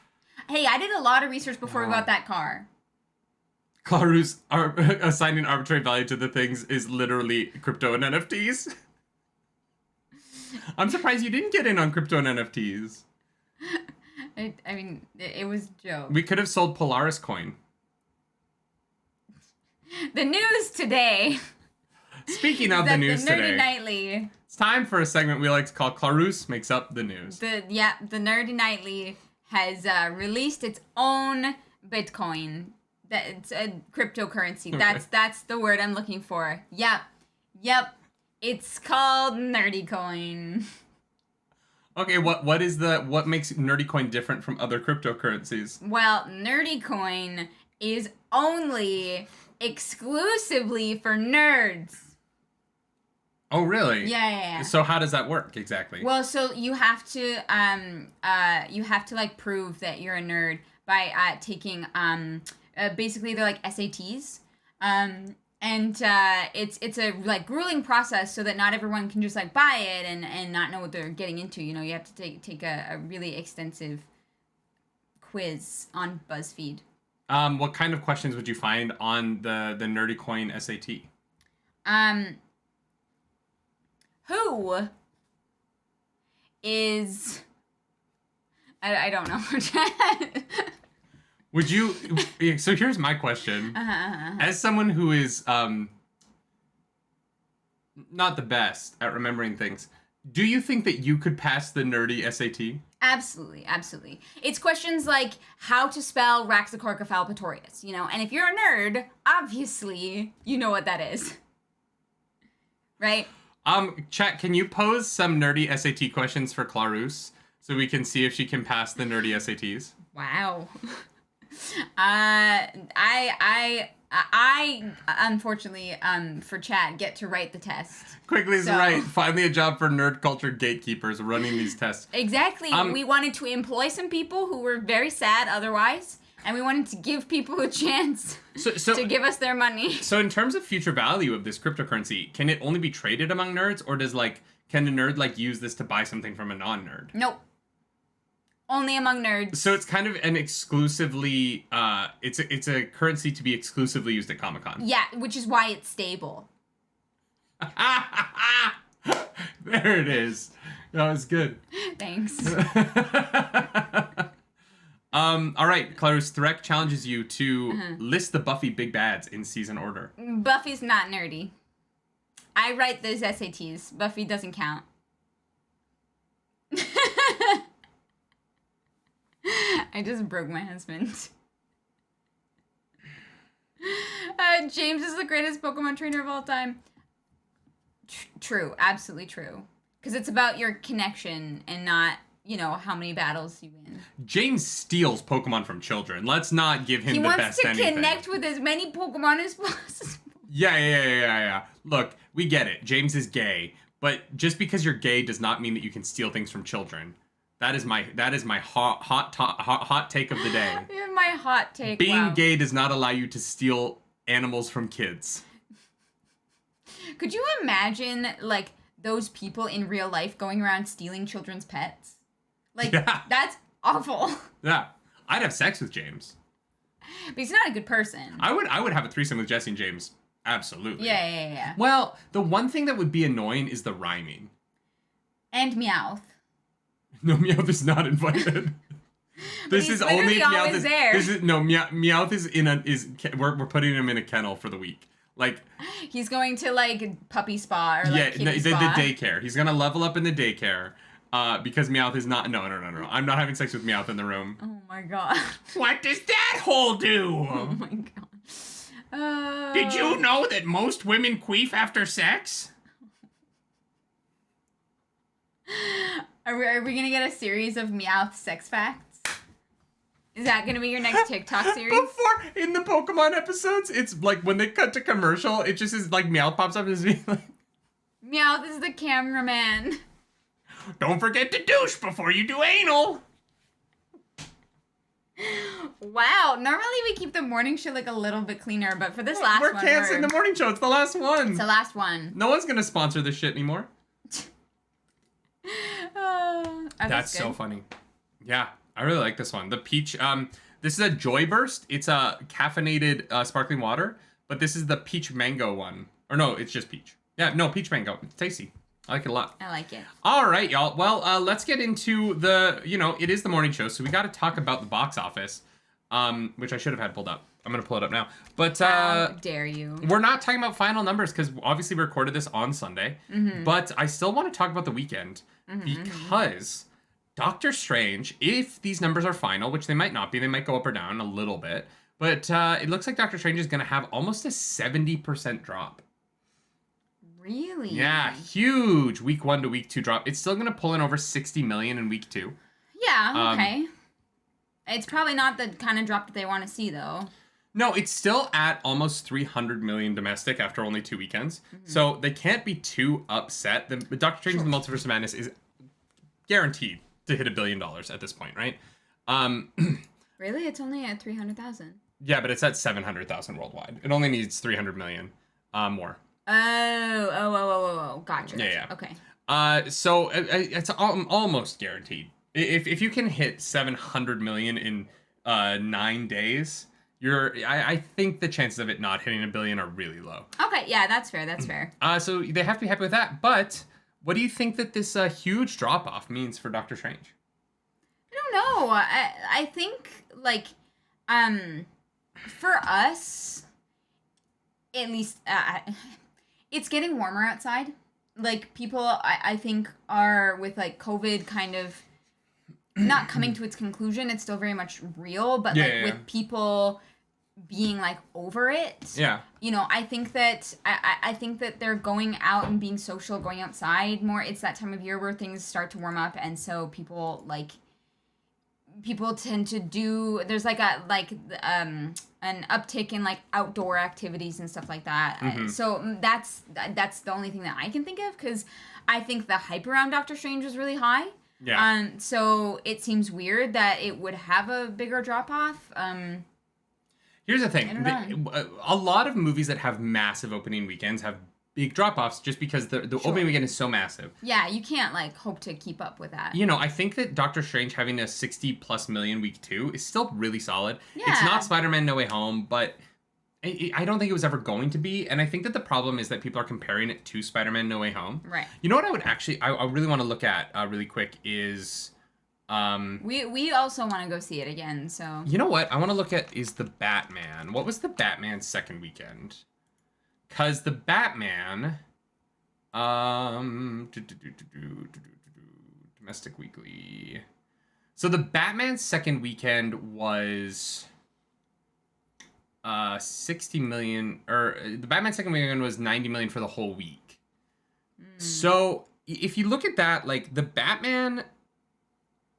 S2: Hey, I did a lot of research before we bought that car.
S1: Clarus assigning arbitrary value to the things is literally crypto and NFTs. I'm surprised you didn't get in on crypto and NFTs.
S2: It was a joke.
S1: We could have sold Polaris coin.
S2: The news today.
S1: Speaking of the news
S2: the Nerdy
S1: today,
S2: Nightly.
S1: it's time for a segment we like to call Clarus Makes Up the News.
S2: The Nerdy Nightly has released its own Bitcoin. It's a cryptocurrency.
S1: Okay.
S2: That's the word I'm looking for. Yep. It's called Nerdy Coin.
S1: Okay, what makes Nerdy Coin different from other cryptocurrencies?
S2: Well, Nerdy Coin is only exclusively for nerds.
S1: Oh, really?
S2: Yeah.
S1: So how does that work exactly?
S2: Well, so you have to like prove that you're a nerd by taking basically they're like SATs. And it's a like grueling process so that not everyone can just like buy it and not know what they're getting into. You know, you have to take a really extensive quiz on BuzzFeed.
S1: What kind of questions would you find on the Nerdy Coin SAT?
S2: Who is I don't know.
S1: Would you? So here's my question. As someone who is not the best at remembering things, do you think that you could pass the nerdy SAT?
S2: Absolutely. It's questions like how to spell Raxacoricofallapatorius, you know? And if you're a nerd, obviously you know what that is. Right?
S1: Chat, can you pose some nerdy SAT questions for Clarus so we can see if she can pass the nerdy SATs?
S2: Wow. I unfortunately for chat get to write the test.
S1: Quigley's right. Finally a job for nerd culture gatekeepers running these tests.
S2: Exactly. We wanted to employ some people who were very sad otherwise, and we wanted to give people a chance to give us their money.
S1: So in terms of future value of this cryptocurrency, can it only be traded among nerds, or can a nerd use this to buy something from a non-nerd?
S2: Nope. Only among nerds.
S1: So it's kind of an exclusively, it's a currency to be exclusively used at Comic-Con.
S2: Yeah, which is why it's stable.
S1: There it is. That was good.
S2: Thanks.
S1: All right, Clarus, Threk challenges you to list the Buffy big bads in season order.
S2: Buffy's not nerdy. I write those SATs. Buffy doesn't count. I just broke my husband. James is the greatest Pokemon trainer of all time. True, absolutely true. Because it's about your connection and not, how many battles you win.
S1: James steals Pokemon from children. Let's not give him the best anything.
S2: He wants to connect with as many Pokemon as possible.
S1: Yeah. Look, we get it. James is gay. But just because you're gay does not mean that you can steal things from children. That is my hot take of the day.
S2: My hot take.
S1: Being gay does not allow you to steal animals from kids.
S2: Could you imagine those people in real life going around stealing children's pets? That's awful.
S1: Yeah, I'd have sex with James.
S2: But he's not a good person.
S1: I would have a threesome with Jesse and James. Absolutely.
S2: Yeah.
S1: Well, the one thing that would be annoying is the rhyming.
S2: And Meowth.
S1: No, Meowth is not invited. This is only if Meowth is there. Meowth is we're putting him in a kennel for the week.
S2: He's going to puppy spa or kitty
S1: the
S2: spa.
S1: daycare. He's gonna level up in the daycare. Because Meowth is not. No. I'm not having sex with Meowth in the room.
S2: Oh my god.
S1: What does that hole do?
S2: Oh my god.
S1: Did you know that most women queef after sex?
S2: Are we gonna get a series of Meowth sex facts? Is that gonna be your next TikTok series?
S1: Before, in the Pokemon episodes, it's when they cut to commercial, it just is Meowth pops up and is being
S2: Meowth is the cameraman.
S1: Don't forget to douche before you do anal.
S2: Wow, normally we keep the morning show a little bit cleaner, but for this last one,
S1: we're canceling the morning show. It's the last one.
S2: It's the last one.
S1: No one's gonna sponsor this shit anymore. That's so funny. Yeah, I really like this one. The peach. This is a Joy Burst. It's a caffeinated sparkling water, but this is the peach mango one. Or no, it's just peach. Yeah, no, peach mango. It's tasty. I like it a lot.
S2: I like it.
S1: All right, y'all. Well, let's get into it is the morning show, so we got to talk about the box office, which I should have had pulled up. I'm going to pull it up now. But
S2: How dare you?
S1: we're not talking about final numbers because obviously we recorded this on Sunday. But I still want to talk about the weekend because Doctor Strange, if these numbers are final, which they might not be, they might go up or down a little bit. But it looks like Doctor Strange is going to have almost a 70% drop.
S2: Really?
S1: Yeah, huge week 1 to week 2 drop. It's still going to pull in over 60 million in week 2.
S2: Yeah, okay. It's probably not the kind of drop that they want to see, though.
S1: No, it's still at almost 300 million domestic after only 2 weekends. So they can't be too upset. The Doctor Strange and the Multiverse of Madness is guaranteed to hit $1 billion at this point, right?
S2: Really? It's only at 300,000.
S1: Yeah, but it's at 700,000 worldwide. It only needs 300 million more.
S2: Oh. Gotcha.
S1: Yeah.
S2: Okay.
S1: So it's almost guaranteed. If you can hit 700 million in 9 days, I think the chances of it not hitting $1 billion are really low.
S2: Okay, yeah, that's fair.
S1: So they have to be happy with that. But what do you think that this huge drop off means for Doctor Strange?
S2: I don't know. I think for us, at least, it's getting warmer outside. Like, people, I think, are with, like, COVID kind of not coming to its conclusion. It's still very much real, but, with people being, like, over it.
S1: Yeah.
S2: You know, I think that I think that they're going out and being social, going outside more. It's that time of year where things start to warm up, and so people tend to do, there's like an uptick in like outdoor activities and stuff like that. So that's the only thing that I can think of, because I think the hype around Doctor Strange was really high.
S1: Yeah.
S2: So it seems weird that it would have a bigger drop off.
S1: Here's the thing. A lot of movies that have massive opening weekends have big drop-offs just because the opening weekend is so massive.
S2: Yeah, you can't, like, hope to keep up with that.
S1: You know, I think that Doctor Strange having a 60-plus million week 2 is still really solid.
S2: Yeah.
S1: It's not Spider-Man No Way Home, but I don't think it was ever going to be. And I think that the problem is that people are comparing it to Spider-Man No Way Home.
S2: Right.
S1: You know what I would actually... I really want to look at really quick is...
S2: We also want to go see it again, so...
S1: You know what I want to look at is the Batman. What was the Batman second weekend? Because the Batman, domestic weekly. So the Batman second weekend was 60 million, or the Batman second weekend was 90 million for the whole week. So if you look at that, like the Batman,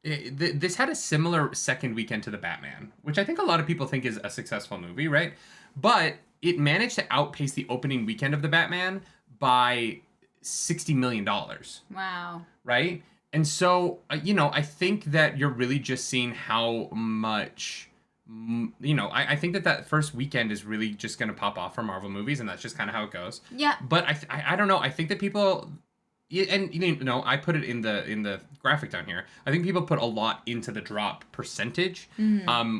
S1: this had a similar second weekend to the Batman, which I think a lot of people think is a successful movie, right? But it managed to outpace the opening weekend of the Batman by $60 million.
S2: Wow.
S1: Right? And so, I think that you're really just seeing how much, I think that first weekend is really just going to pop off for Marvel movies, and that's just kind of how it goes.
S2: Yeah.
S1: But I don't know. I think that people... And I put it in the graphic down here. I think people put a lot into the drop percentage,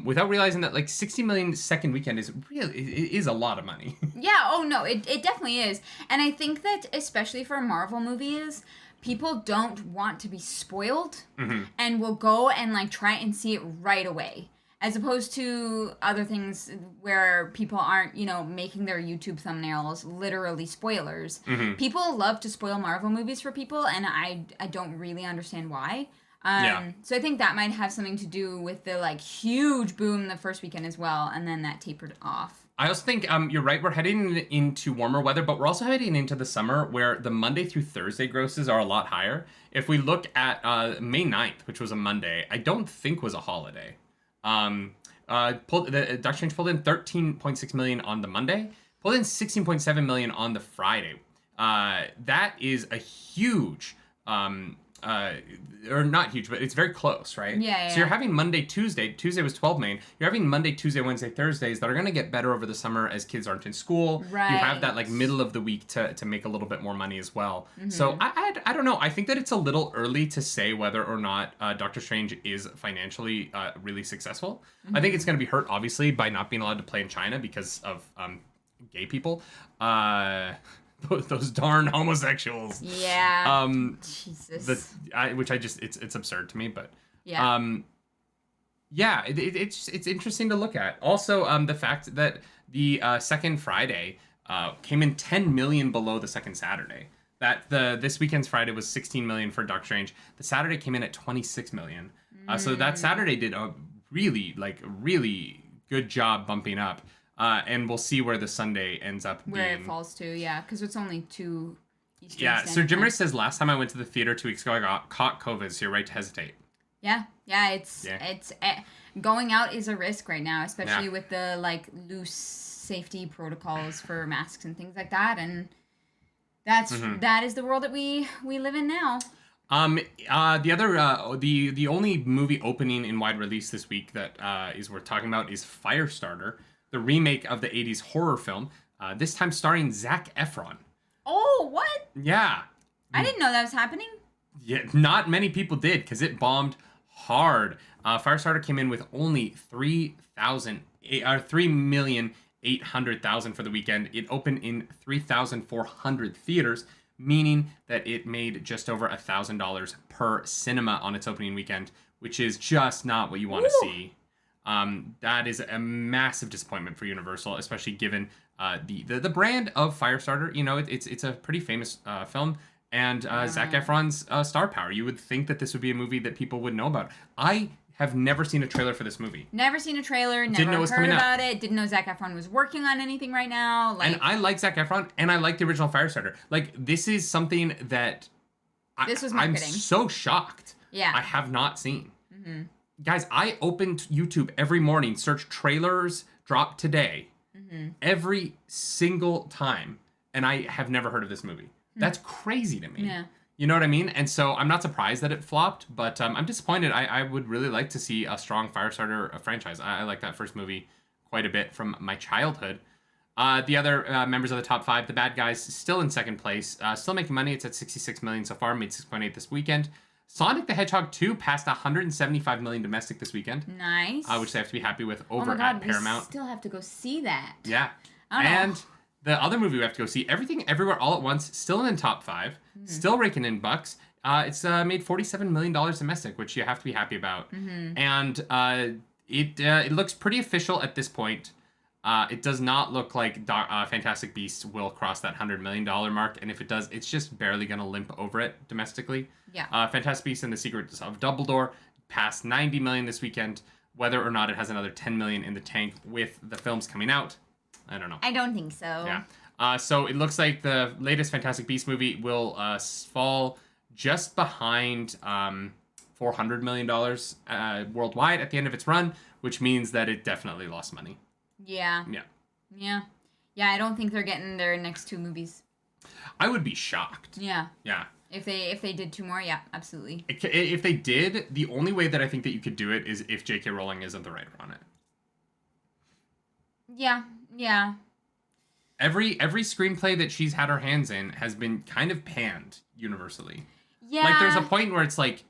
S1: without realizing that like 60 million second weekend is a lot of money.
S2: Yeah. Oh no, it definitely is, and I think that especially for Marvel movies, people don't want to be spoiled, and will go and like try and see it right away. As opposed to other things where people aren't, making their YouTube thumbnails literally spoilers. People love to spoil Marvel movies for people, and I don't really understand why. So I think that might have something to do with the like huge boom the first weekend as well, and then that tapered off.
S1: I also think you're right. We're heading into warmer weather, but we're also heading into the summer where the Monday through Thursday grosses are a lot higher. If we look at May 9th, which was a Monday, I don't think was a holiday. Doctor Strange pulled in 13.6 million on the Monday, pulled in 16.7 million on the Friday. That is a huge, or not huge, but it's very close, right?
S2: Yeah.
S1: So you're having Monday, Tuesday. Tuesday was 12 million. You're having Monday, Tuesday, Wednesday, Thursdays that are going to get better over the summer as kids aren't in school.
S2: Right.
S1: You have that like middle of the week to make a little bit more money as well. So I don't know. I think that it's a little early to say whether or not Doctor Strange is financially really successful. I think it's going to be hurt, obviously, by not being allowed to play in China because of gay people. Those darn homosexuals.
S2: Yeah. Jesus.
S1: Which it's absurd to me, but
S2: yeah.
S1: Yeah, it's interesting to look at. Also, the fact that the second Friday came in 10 million below the second Saturday. That this weekend's Friday was 16 million for Doctor Strange. The Saturday came in at 26 million. So that Saturday did a really good job bumping up. And we'll see where the Sunday ends up
S2: Where
S1: being.
S2: it falls to, yeah, because it's only 2 Eastern
S1: Yeah,
S2: Standard
S1: Sir Jimmer
S2: Time.
S1: says last time I went to the theater 2 weeks ago, I caught COVID, so you're right to hesitate.
S2: Yeah, it's going out is a risk right now, especially
S1: Yeah.
S2: with the like loose safety protocols for masks and things like that, and that is the world that we live in now.
S1: The other the only movie opening in wide release this week that is worth talking about is Firestarter, the remake of the 80s horror film, this time starring Zac Efron.
S2: Oh, what?
S1: Yeah.
S2: I didn't know that was happening.
S1: Yeah, not many people did because it bombed hard. Firestarter came in with only 3,800,000 for the weekend. It opened in 3,400 theaters, meaning that it made just over $1,000 per cinema on its opening weekend, which is just not what you want to see. That is a massive disappointment for Universal, especially given the brand of Firestarter. You know, it's a pretty famous film. And Zac Efron's star power. You would think that this would be a movie that people would know about. I have never seen a trailer for this movie.
S2: Never seen a trailer.
S1: Didn't know it
S2: Never
S1: was
S2: heard
S1: coming out.
S2: about it. Didn't know Zac Efron was working on anything right now. Like,
S1: And I like Zac Efron, and I like the original Firestarter. Like, this is something that
S2: This was
S1: I'm
S2: marketing.
S1: so shocked.
S2: Yeah.
S1: I have not seen. Guys, I open YouTube every morning, search trailers drop today, every single time, and I have never heard of this movie. That's crazy to me.
S2: Yeah.
S1: You know what I mean? And so I'm not surprised that it flopped, but I'm disappointed. I would really like to see a strong Firestarter franchise. I like that first movie quite a bit from my childhood. The other members of the top 5, The Bad Guys, still in second place, still making money. It's at 66 million so far, made 6.8 this weekend. Sonic the Hedgehog 2 passed 175 million domestic this weekend,
S2: nice.
S1: which they have to be happy with
S2: Oh
S1: over
S2: my God,
S1: at Paramount.
S2: we still have to go see that.
S1: Yeah.
S2: I don't know.
S1: And the other movie we have to go see, Everything Everywhere All at Once, still in the top 5, still raking in bucks. It's made $47 million domestic, which you have to be happy about. And it looks pretty official at this point. It does not look like Fantastic Beasts will cross that $100 million mark. And if it does, it's just barely going to limp over it domestically.
S2: Yeah.
S1: Fantastic Beasts and the Secrets of Dumbledore passed 90 million this weekend. Whether or not it has another 10 million in the tank with the films coming out, I don't know.
S2: I don't think so.
S1: Yeah. So it looks like the latest Fantastic Beasts movie will fall just behind $400 million worldwide at the end of its run, which means that it definitely lost money.
S2: Yeah.
S1: Yeah.
S2: Yeah. Yeah, I don't think they're getting their next 2 movies.
S1: I would be shocked.
S2: Yeah.
S1: Yeah.
S2: If they did 2 more, yeah, absolutely.
S1: If they did, the only way that I think that you could do it is if J.K. Rowling isn't the writer on it.
S2: Yeah. Yeah.
S1: Every screenplay that she's had her hands in has been kind of panned universally.
S2: Yeah.
S1: Like there's a point where it's like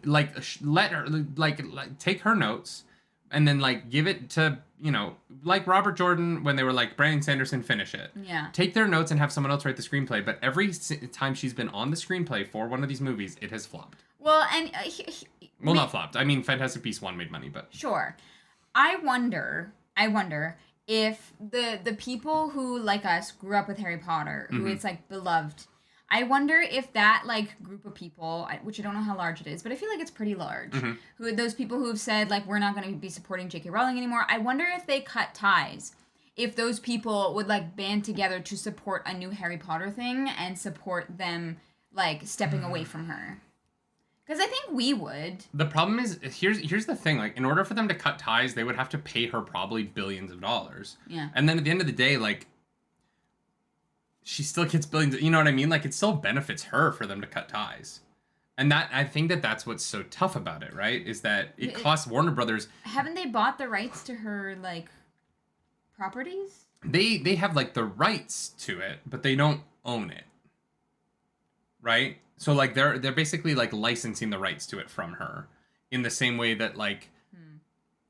S1: let her like take her notes and then like give it to, you know, like Robert Jordan when they were like Brandon Sanderson, finish it.
S2: Yeah.
S1: Take their notes and have someone else write the screenplay, but every time she's been on the screenplay for one of these movies, it has flopped.
S2: Well, and
S1: Not flopped. I mean, Fantastic Beasts 1 made money, but
S2: sure. I wonder if the people who like us grew up with Harry Potter, who it's like beloved, I wonder if that like group of people, which I don't know how large it is, but I feel like it's pretty large, who those people who have said like we're not going to be supporting J.K. Rowling anymore, I wonder if they cut ties, if those people would like band together to support a new Harry Potter thing and support them like stepping away from her. Because I think we would.
S1: the problem is here's the thing, like in order for them to cut ties, they would have to pay her probably billions of dollars.
S2: Yeah.
S1: And then at the end of the day, like she still gets billions, you know what I mean? Like it still benefits her for them to cut ties. And that I think that's what's so tough about it, right? Is that it costs Warner Brothers.
S2: Haven't they bought the rights to her like properties?
S1: They have like the rights to it, but they don't own it. Right? So like they're basically like licensing the rights to it from her in the same way that like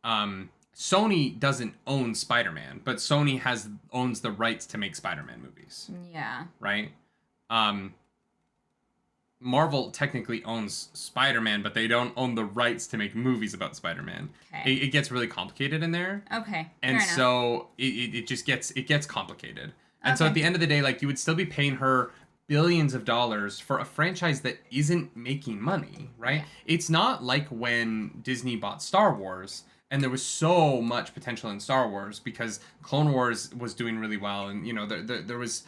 S1: Sony doesn't own Spider-Man, but Sony owns the rights to make Spider-Man movies.
S2: Yeah.
S1: Right? Marvel technically owns Spider-Man, but they don't own the rights to make movies about Spider-Man.
S2: Okay.
S1: It gets really complicated in there.
S2: Okay.
S1: And
S2: fair enough.
S1: so it just gets complicated. And so
S2: Okay.
S1: at the end of the day, like, you would still be paying her billions of dollars for a franchise that isn't making money, right?
S2: Yeah.
S1: It's not like when Disney bought Star Wars and there was so much potential in Star Wars because Clone Wars was doing really well, and there was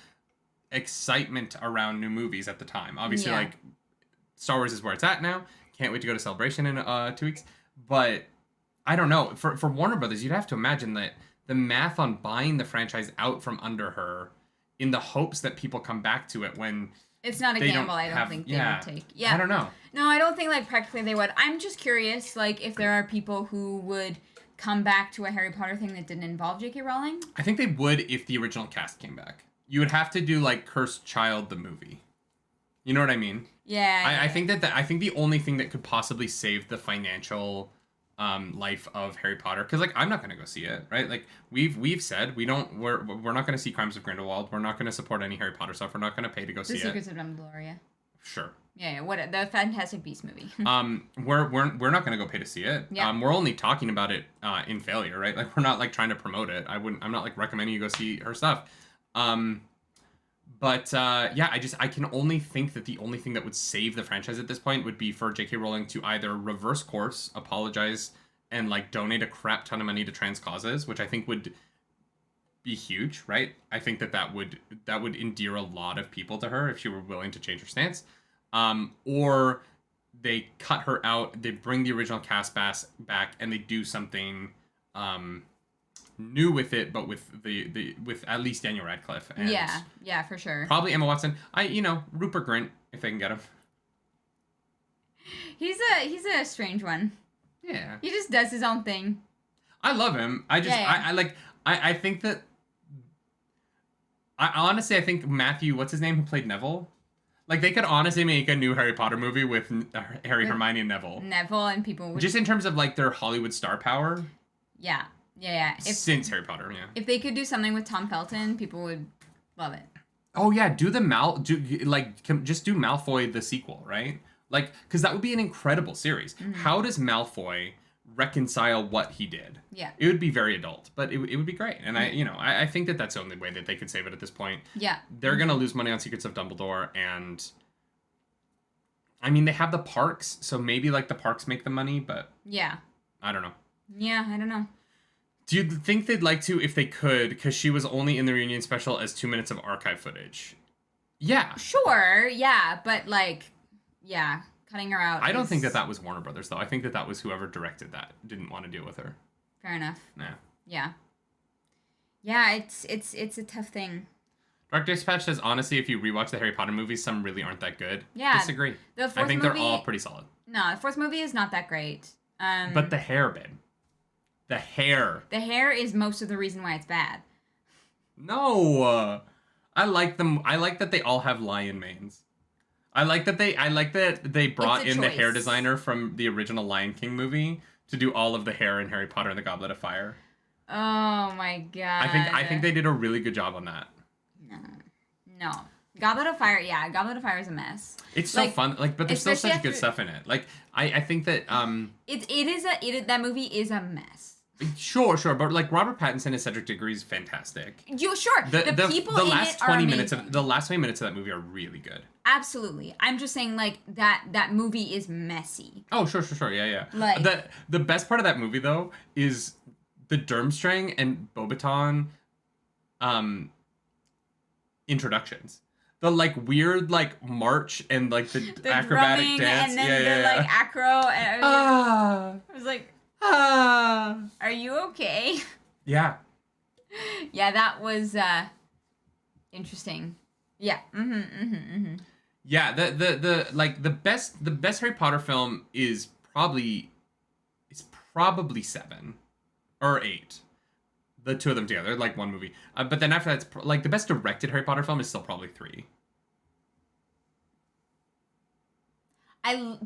S1: excitement around new movies at the time. Obviously,
S2: Yeah.
S1: like, Star Wars is where it's at now. Can't wait to go to Celebration in 2 weeks. But I don't know. For Warner Brothers, you'd have to imagine that the math on buying the franchise out from under her in the hopes that people come back to it when
S2: It's not a
S1: they
S2: gamble.
S1: don't
S2: I don't
S1: have-
S2: think they
S1: yeah.
S2: would take. Yeah.
S1: I don't know.
S2: No, I don't think like practically they would. I'm just curious, like if there are people who would come back to a Harry Potter thing that didn't involve J.K. Rowling.
S1: I think they would if the original cast came back. You would have to do like Cursed Child the movie. You know what I mean?
S2: Yeah.
S1: I think I think the only thing that could possibly save the financial life of Harry Potter, because like I'm not gonna go see it, right? Like we've said we're not gonna see Crimes of Grindelwald. We're not gonna support any Harry Potter stuff. We're not gonna pay to go
S2: The
S1: see
S2: Secrets
S1: it.
S2: of Dumbledore. Yeah.
S1: Sure.
S2: Yeah. What the Fantastic Beasts movie?
S1: We're not gonna go pay to see it.
S2: Yeah.
S1: We're only talking about it in failure, right? Like we're not like trying to promote it. I'm not like recommending you go see her stuff. But yeah, I can only think that the only thing that would save the franchise at this point would be for J.K. Rowling to either reverse course, apologize, and like donate a crap ton of money to trans causes, which I think would be huge, right? I think that would endear a lot of people to her if she were willing to change her stance. Or they cut her out, they bring the original cast back, and they do something new with it, but with with at least Daniel Radcliffe and
S2: yeah, for sure.
S1: probably Emma Watson. Rupert Grint if they can get him.
S2: He's a strange one.
S1: Yeah,
S2: He just does his own thing.
S1: I love him. I just I think that I honestly I think Matthew, what's his name, who played Neville, like they could honestly make a new Harry Potter movie with Harry, Hermione, and Neville.
S2: Neville and people would
S1: Just in terms of like their Hollywood star power.
S2: yeah.
S1: Since Harry Potter, yeah.
S2: If they could do something with Tom Felton, people would love it.
S1: Oh yeah, just do Malfoy the sequel, right? Like, because that would be an incredible series.
S2: Mm-hmm.
S1: How does Malfoy reconcile what he did?
S2: Yeah.
S1: It would be very adult, but it would be great. And I think that's the only way that they could save it at this point.
S2: Yeah.
S1: They're gonna lose money on Secrets of Dumbledore, and I mean they have the parks, so maybe like the parks make the money, but
S2: Yeah.
S1: I don't know.
S2: Yeah, I don't know.
S1: Do you think they'd like to, if they could, because she was only in the reunion special as 2 minutes of archive footage? Yeah.
S2: Sure, yeah, but like, yeah, cutting her out.
S1: I don't think that was Warner Brothers, though. I think that was whoever directed that didn't want to deal with her.
S2: Fair enough.
S1: Yeah.
S2: Yeah. Yeah, it's a tough thing.
S1: Dark Dispatch says, honestly, if you rewatch the Harry Potter movies, some really aren't that good.
S2: Yeah.
S1: Disagree.
S2: The fourth
S1: I think
S2: movie,
S1: they're all pretty solid.
S2: No, the fourth movie is not that great.
S1: But the hair, babe. The hair.
S2: The hair is most of the reason why it's bad.
S1: No. I like them. I like that they all have lion manes. I like that they brought in the hair designer from the original Lion King movie to do all of the hair in Harry Potter and the Goblet of Fire.
S2: Oh my god.
S1: I think they did a really good job on that.
S2: No. Goblet of Fire, yeah, Goblet of Fire is a mess.
S1: It's so fun, like, but there's still
S2: especially
S1: such good stuff in it. Like, I think that
S2: that movie is a mess.
S1: Sure, but like Robert Pattinson as Cedric Diggory is fantastic.
S2: Sure. The people in it are amazing.
S1: The last 20 minutes of that movie are really good.
S2: Absolutely. I'm just saying, like, that movie is messy.
S1: Oh, sure, yeah.
S2: Like,
S1: the best part of that movie though is the Durmstrang and Bobaton introductions. The like weird like march and like the acrobatic dance.
S2: And then like acro. And I was like, are you okay?
S1: Yeah.
S2: Yeah, that was interesting. Yeah.
S1: Yeah, the best Harry Potter film is probably 7 or 8. The two of them together, like one movie. But then after that, it's like the best directed Harry Potter film is still probably 3.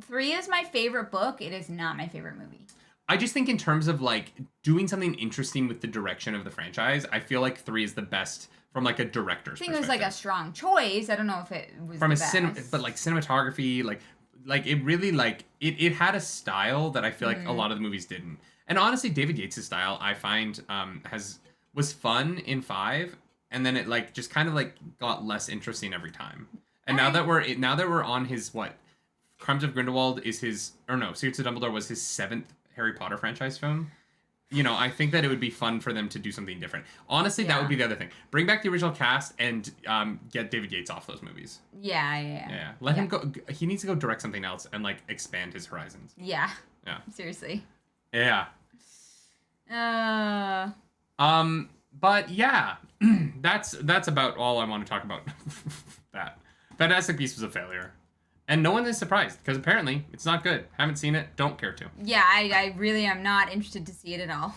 S2: 3 is my favorite book. It is not my favorite movie.
S1: I just think in terms of like doing something interesting with the direction of the franchise, I feel like 3 is the best from like a director's
S2: I think
S1: perspective.
S2: it was like a strong choice. I don't know if it was
S1: From
S2: the
S1: a
S2: best.
S1: but like cinematography, like it really like it had a style that I feel like a lot of the movies didn't. And honestly, David Yates' style I find was fun in 5, and then it like just kind of like got less interesting every time. And now that we're on his what, Crimes of Grindelwald is his, or no, Secrets of Dumbledore was his 7th Harry Potter franchise film. You know, I think that it would be fun for them to do something different. Honestly, that would be the other thing. Bring back the original cast and get David Yates off those movies.
S2: Yeah.
S1: Let him go. He needs to go direct something else and like expand his horizons.
S2: Yeah.
S1: Yeah.
S2: Seriously.
S1: Yeah.
S2: Uh.
S1: But yeah, that's about all I want to talk about. That Fantastic Beasts was a failure. And no one is surprised, because apparently it's not good. Haven't seen it, don't care to.
S2: Yeah, I really am not interested to see it at all.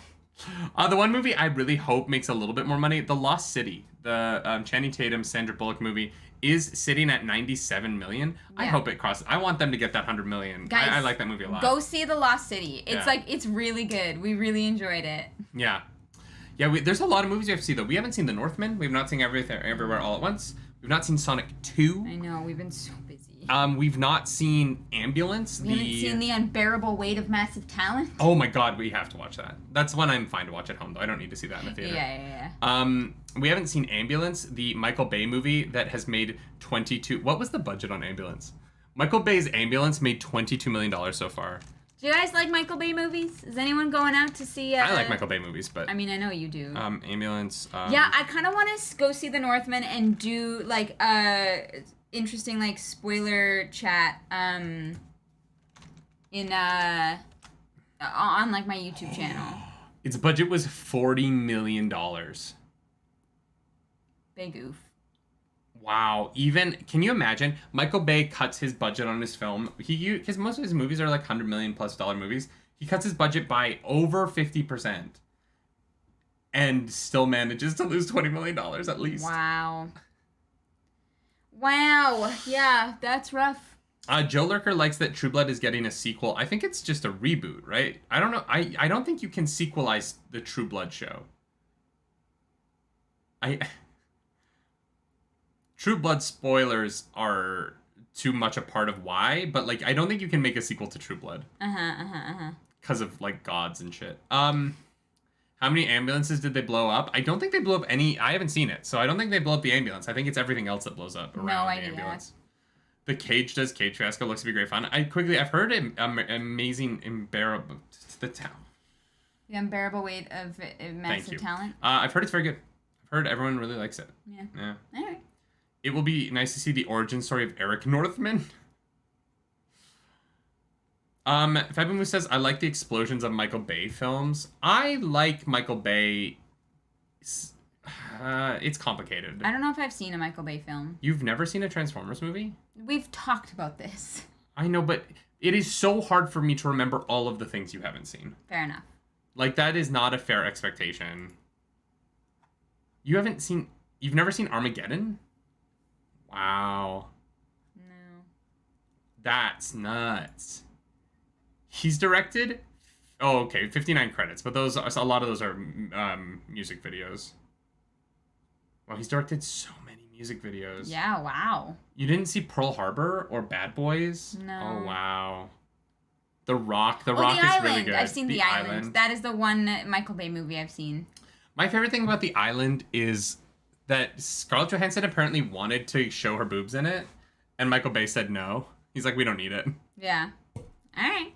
S1: The one movie I really hope makes a little bit more money, The Lost City, the Channing Tatum, Sandra Bullock movie, is sitting at 97 million. Yeah. I hope it crosses. I want them to get that 100 million.
S2: Guys,
S1: I like that movie a lot.
S2: Go see The Lost City. It's it's really good. We really enjoyed it.
S1: Yeah. Yeah, there's a lot of movies we have to see, though. We haven't seen The Northman. We've not seen Everywhere All at Once. We've not seen Sonic 2.
S2: I know, we've been so busy.
S1: We've not seen Ambulance.
S2: We haven't seen The Unbearable Weight of Massive Talent.
S1: Oh my god, we have to watch that. That's one I'm fine to watch at home, though. I don't need to see that in the theater.
S2: Yeah.
S1: We haven't seen Ambulance, the Michael Bay movie that has made 22... What was the budget on Ambulance? Michael Bay's Ambulance made $22 million so far.
S2: Do you guys like Michael Bay movies? Is anyone going out to see...
S1: I like Michael Bay movies, but...
S2: I mean, I know you do.
S1: Ambulance...
S2: yeah, I kind of want to go see The Northman and do, like, interesting, like, spoiler chat, on, like, my YouTube channel.
S1: Its budget was $40 million.
S2: Big oof.
S1: Wow. Can you imagine? Michael Bay cuts his budget on his film. Because most of his movies are like $100 million plus movies. He cuts his budget by over 50%. And still manages to lose $20 million at least.
S2: Wow. Wow. Yeah, that's rough.
S1: Joe Lurker likes that True Blood is getting a sequel. I think it's just a reboot, right? I don't know. I don't think you can sequelize the True Blood show. True Blood spoilers are too much a part of why, but like I don't think you can make a sequel to True Blood. Because of like gods and shit. How many ambulances did they blow up? I don't think they blew up any. I haven't seen it, so I don't think they blow up the ambulance. I think it's everything else that blows up around the ambulance. The Cage Fiasco looks to be great fun. I've heard amazing unbearable
S2: The Unbearable Weight of Massive Talent.
S1: I've heard it's very good. I've heard everyone really likes it.
S2: Yeah. All right.
S1: It will be nice to see the origin story of Eric Northman. Fabian says, I like the explosions of Michael Bay films. I like Michael Bay. It's complicated.
S2: I don't know if I've seen a Michael Bay film.
S1: You've never seen a Transformers movie?
S2: We've talked about this.
S1: I know, but it is so hard for me to remember all of the things you haven't seen.
S2: Fair enough.
S1: Like, that is not a fair expectation. You've never seen Armageddon? Wow.
S2: No.
S1: That's nuts. He's directed... Oh, okay, 59 credits, but a lot of those are music videos. Well, he's directed so many music videos.
S2: Yeah, wow.
S1: You didn't see Pearl Harbor or Bad Boys?
S2: No.
S1: Oh, wow. The Rock is
S2: Island.
S1: really good.
S2: I've seen The Island. That is the one Michael Bay movie I've seen.
S1: My favorite thing about The Island is that Scarlett Johansson apparently wanted to show her boobs in it, and Michael Bay said no. He's like, we don't need it.
S2: Yeah. All right.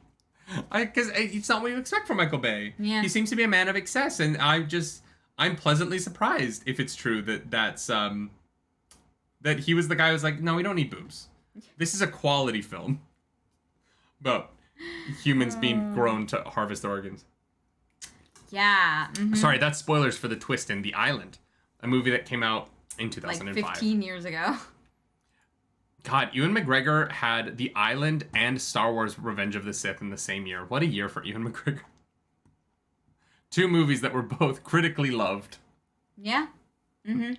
S1: Because it's not what you expect from Michael Bay.
S2: Yeah.
S1: He seems to be a man of excess, and I'm pleasantly surprised if it's true that he was the guy who was like, no, we don't need boobs. This is a quality film about humans being grown to harvest organs.
S2: Yeah. Mm-hmm.
S1: Sorry, that's spoilers for the twist in The Island, a movie that came out in 2005.
S2: Like 15 years ago.
S1: God, Ewan McGregor had The Island and Star Wars Revenge of the Sith in the same year. What a year for Ewan McGregor. 2 movies that were both critically loved.
S2: Yeah. Mm-hmm.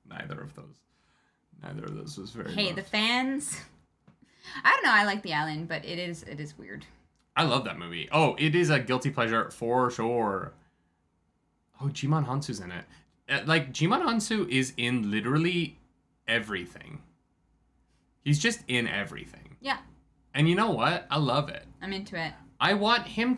S1: Neither of those was very
S2: Hey,
S1: loved.
S2: the fans. I don't know, I like The Island, but it is weird.
S1: I love that movie. Oh, it is a guilty pleasure for sure. Oh, Jimon Hansu's in it. Like, Jimon Hansu is in literally everything. He's just in everything.
S2: Yeah.
S1: And you know what? I love it.
S2: I'm into it.
S1: I want them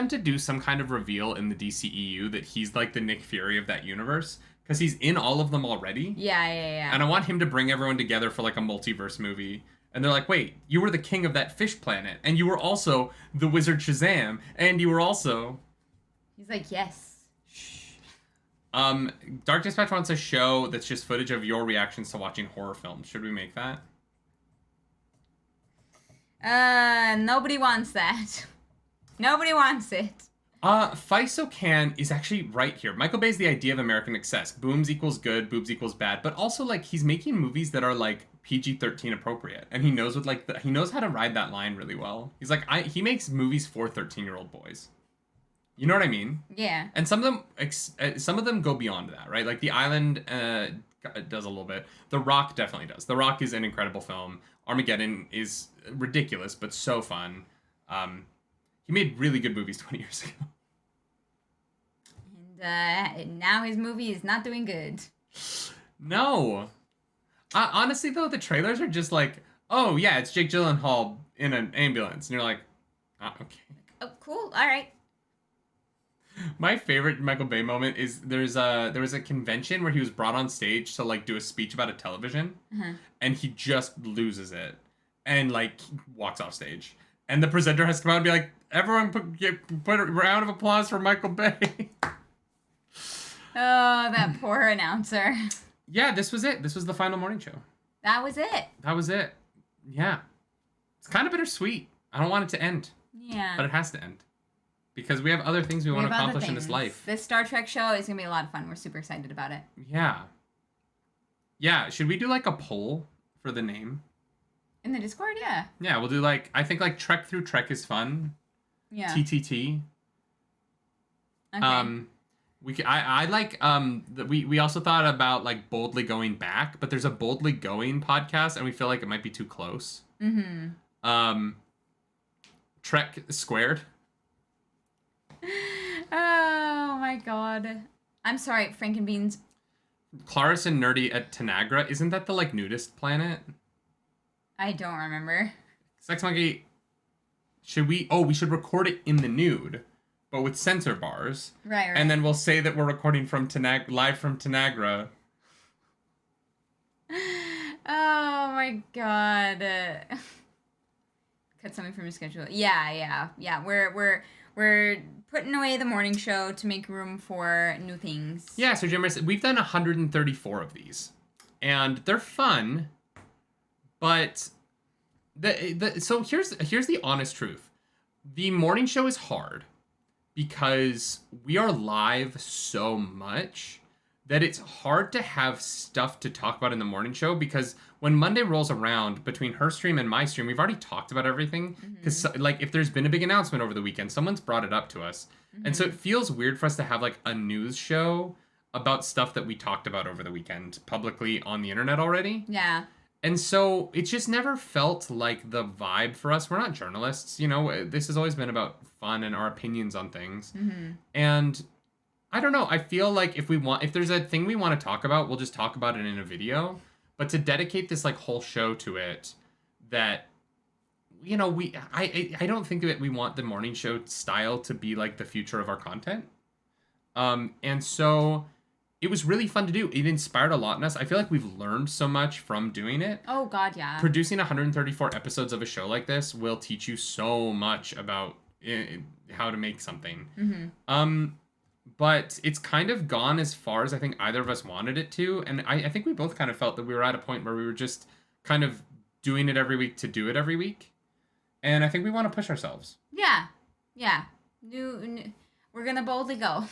S1: to do some kind of reveal in the DCEU that he's like the Nick Fury of that universe. Because he's in all of them already.
S2: Yeah.
S1: And I want him to bring everyone together for like a multiverse movie. And they're like, wait, you were the king of that fish planet. And you were also the wizard Shazam. And you were also...
S2: He's like, yes.
S1: Dark Dispatch wants a show that's just footage of your reactions to watching horror films. Should we make that?
S2: Nobody wants that. Nobody wants it.
S1: Faiso is actually right here. Michael Bay's The Idea of American Excess. Booms equals good, boobs equals bad. But also, like, he's making movies that are, like, PG-13 appropriate. And he knows he knows how to ride that line really well. He's like, he makes movies for 13-year-old boys. You know what I mean?
S2: Yeah.
S1: And some of them go beyond that, right? Like The Island does a little bit. The Rock definitely does. The Rock is an incredible film. Armageddon is ridiculous, but so fun. He made really good movies 20 years ago.
S2: And now his movie is not doing good.
S1: No. Honestly, though, the trailers are just like, oh, yeah, it's Jake Gyllenhaal in an ambulance. And you're like, okay.
S2: Oh, cool. All right.
S1: My favorite Michael Bay moment is there was a convention where he was brought on stage to like do a speech about a television, and he just loses it and like walks off stage, and the presenter has to come out and be like, everyone put a round of applause for Michael Bay.
S2: Oh, that poor announcer.
S1: Yeah, this was it. This was the final morning show.
S2: That was it.
S1: That was it. Yeah, it's kind of bittersweet. I don't want it to end.
S2: Yeah.
S1: But it has to end. Because we have other things we want to accomplish in this life.
S2: This Star Trek show is going to be a lot of fun. We're super excited about it.
S1: Yeah. Yeah, should we do like a poll for the name?
S2: In the Discord, yeah.
S1: Yeah, we'll do like, I think like Trek Through Trek is fun.
S2: Yeah.
S1: TTT.
S2: Okay.
S1: I like, we also thought about like Boldly Going Back, but there's a Boldly Going podcast and we feel like it might be too close.
S2: Mm-hmm.
S1: Trek Squared.
S2: Oh my god. I'm sorry, Frankenbeans.
S1: Claris and Nerdy at Tanagra. Isn't that the like nudist planet?
S2: I don't remember.
S1: Sex Monkey. We should record it in the nude, but with censor bars.
S2: Right.
S1: And then we'll say that we're recording from live from Tanagra.
S2: Oh my god. Cut something from your schedule. Yeah. We're putting away the morning show to make room for new things.
S1: Yeah, so Jim, we've done 134 of these, and they're fun, but so here's the honest truth: the morning show is hard because we are live so much that it's hard to have stuff to talk about in the morning show, because when Monday rolls around, between her stream and my stream, we've already talked about everything. Because like if there's been a big announcement over the weekend, someone's brought it up to us. And so it feels weird for us to have like a news show about stuff that we talked about over the weekend publicly on the internet already.
S2: Yeah.
S1: And so it just never felt like the vibe for us. We're not journalists, you know. This has always been about fun and our opinions on things. And I don't know. I feel like if there's a thing we want to talk about, we'll just talk about it in a video. But to dedicate this like whole show to it, that, you know, I don't think that we want the morning show style to be like the future of our content. And so it was really fun to do. It inspired a lot in us. I feel like we've learned so much from doing it.
S2: Oh god, yeah.
S1: Producing 134 episodes of a show like this will teach you so much about how to make something. But it's kind of gone as far as I think either of us wanted it to. And I think we both kind of felt that we were at a point where we were just kind of doing it every week to do it every week. And I think we want to push ourselves.
S2: Yeah. New, we're going to boldly go.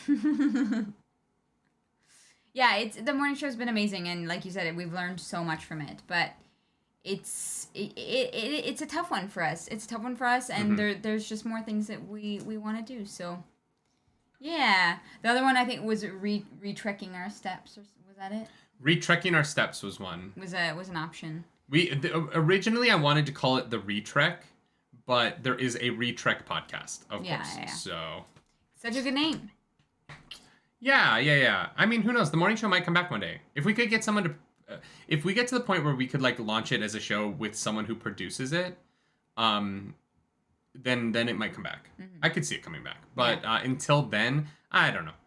S2: Yeah, the morning show's been amazing. And like you said, we've learned so much from it. But it's a tough one for us. It's a tough one for us. And there's just more things that we want to do. So... yeah. The other one I think was retrekking our steps. Or was that it?
S1: Retrekking our steps was one.
S2: Was an option.
S1: Originally I wanted to call it the retrek, but there is a Retrek podcast, of
S2: Yeah,
S1: course.
S2: yeah.
S1: So
S2: Such a good name.
S1: yeah. I mean, who knows? The morning show might come back one day. If we could get someone to, if we get to the point where we could like launch it as a show with someone who produces it, then it might come back. I could see it coming back, but until then, I don't know.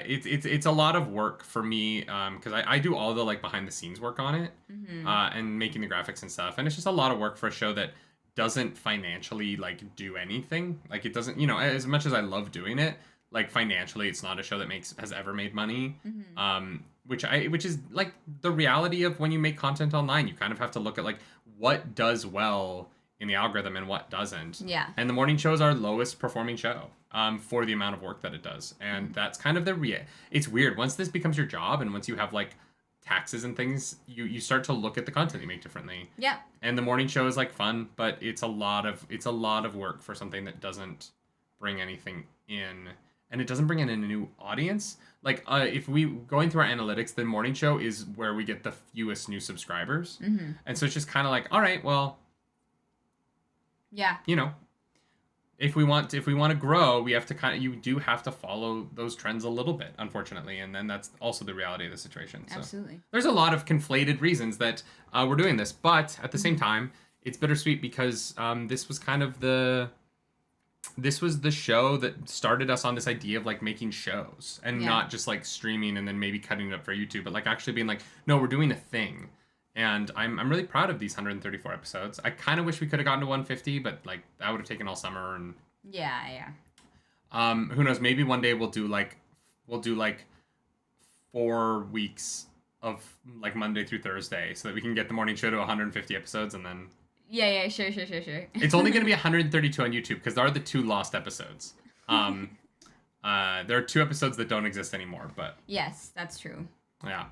S1: It's a lot of work for me because I do all the like behind the scenes work on it and making the graphics and stuff, and it's just a lot of work for a show that doesn't financially like do anything. Like it doesn't, as much as I love doing it, like financially, it's not a show that has ever made money. Which is like the reality of when you make content online. You kind of have to look at like what does well in the algorithm and what doesn't.
S2: Yeah.
S1: And the morning show is our lowest performing show for the amount of work that it does. And that's kind of it's weird. Once this becomes your job and once you have like taxes and things, you start to look at the content you make differently.
S2: Yeah.
S1: And the morning show is like fun, but it's a lot of work for something that doesn't bring anything in. And it doesn't bring in a new audience. Like if we going through our analytics, the morning show is where we get the fewest new subscribers. And so it's just kind of like, all right, well,
S2: yeah,
S1: if we want to grow, we have to you do have to follow those trends a little bit, unfortunately, and then that's also the reality of the situation. So
S2: absolutely.
S1: there's a lot of conflated reasons that we're doing this, but at the same time, it's bittersweet because this was the show that started us on this idea of like making shows and not just like streaming and then maybe cutting it up for YouTube, but like actually being like, no, we're doing a thing. And I'm really proud of these 134 episodes. I kind of wish we could have gotten to 150, but like that would have taken all summer. And
S2: yeah.
S1: Who knows? Maybe one day we'll do like 4 weeks of like Monday through Thursday, so that we can get the morning show to 150 episodes, and then
S2: yeah, sure.
S1: It's only going to be 132 on YouTube because there are the 2 lost episodes. There are 2 episodes that don't exist anymore, but
S2: yes, that's true.
S1: Yeah.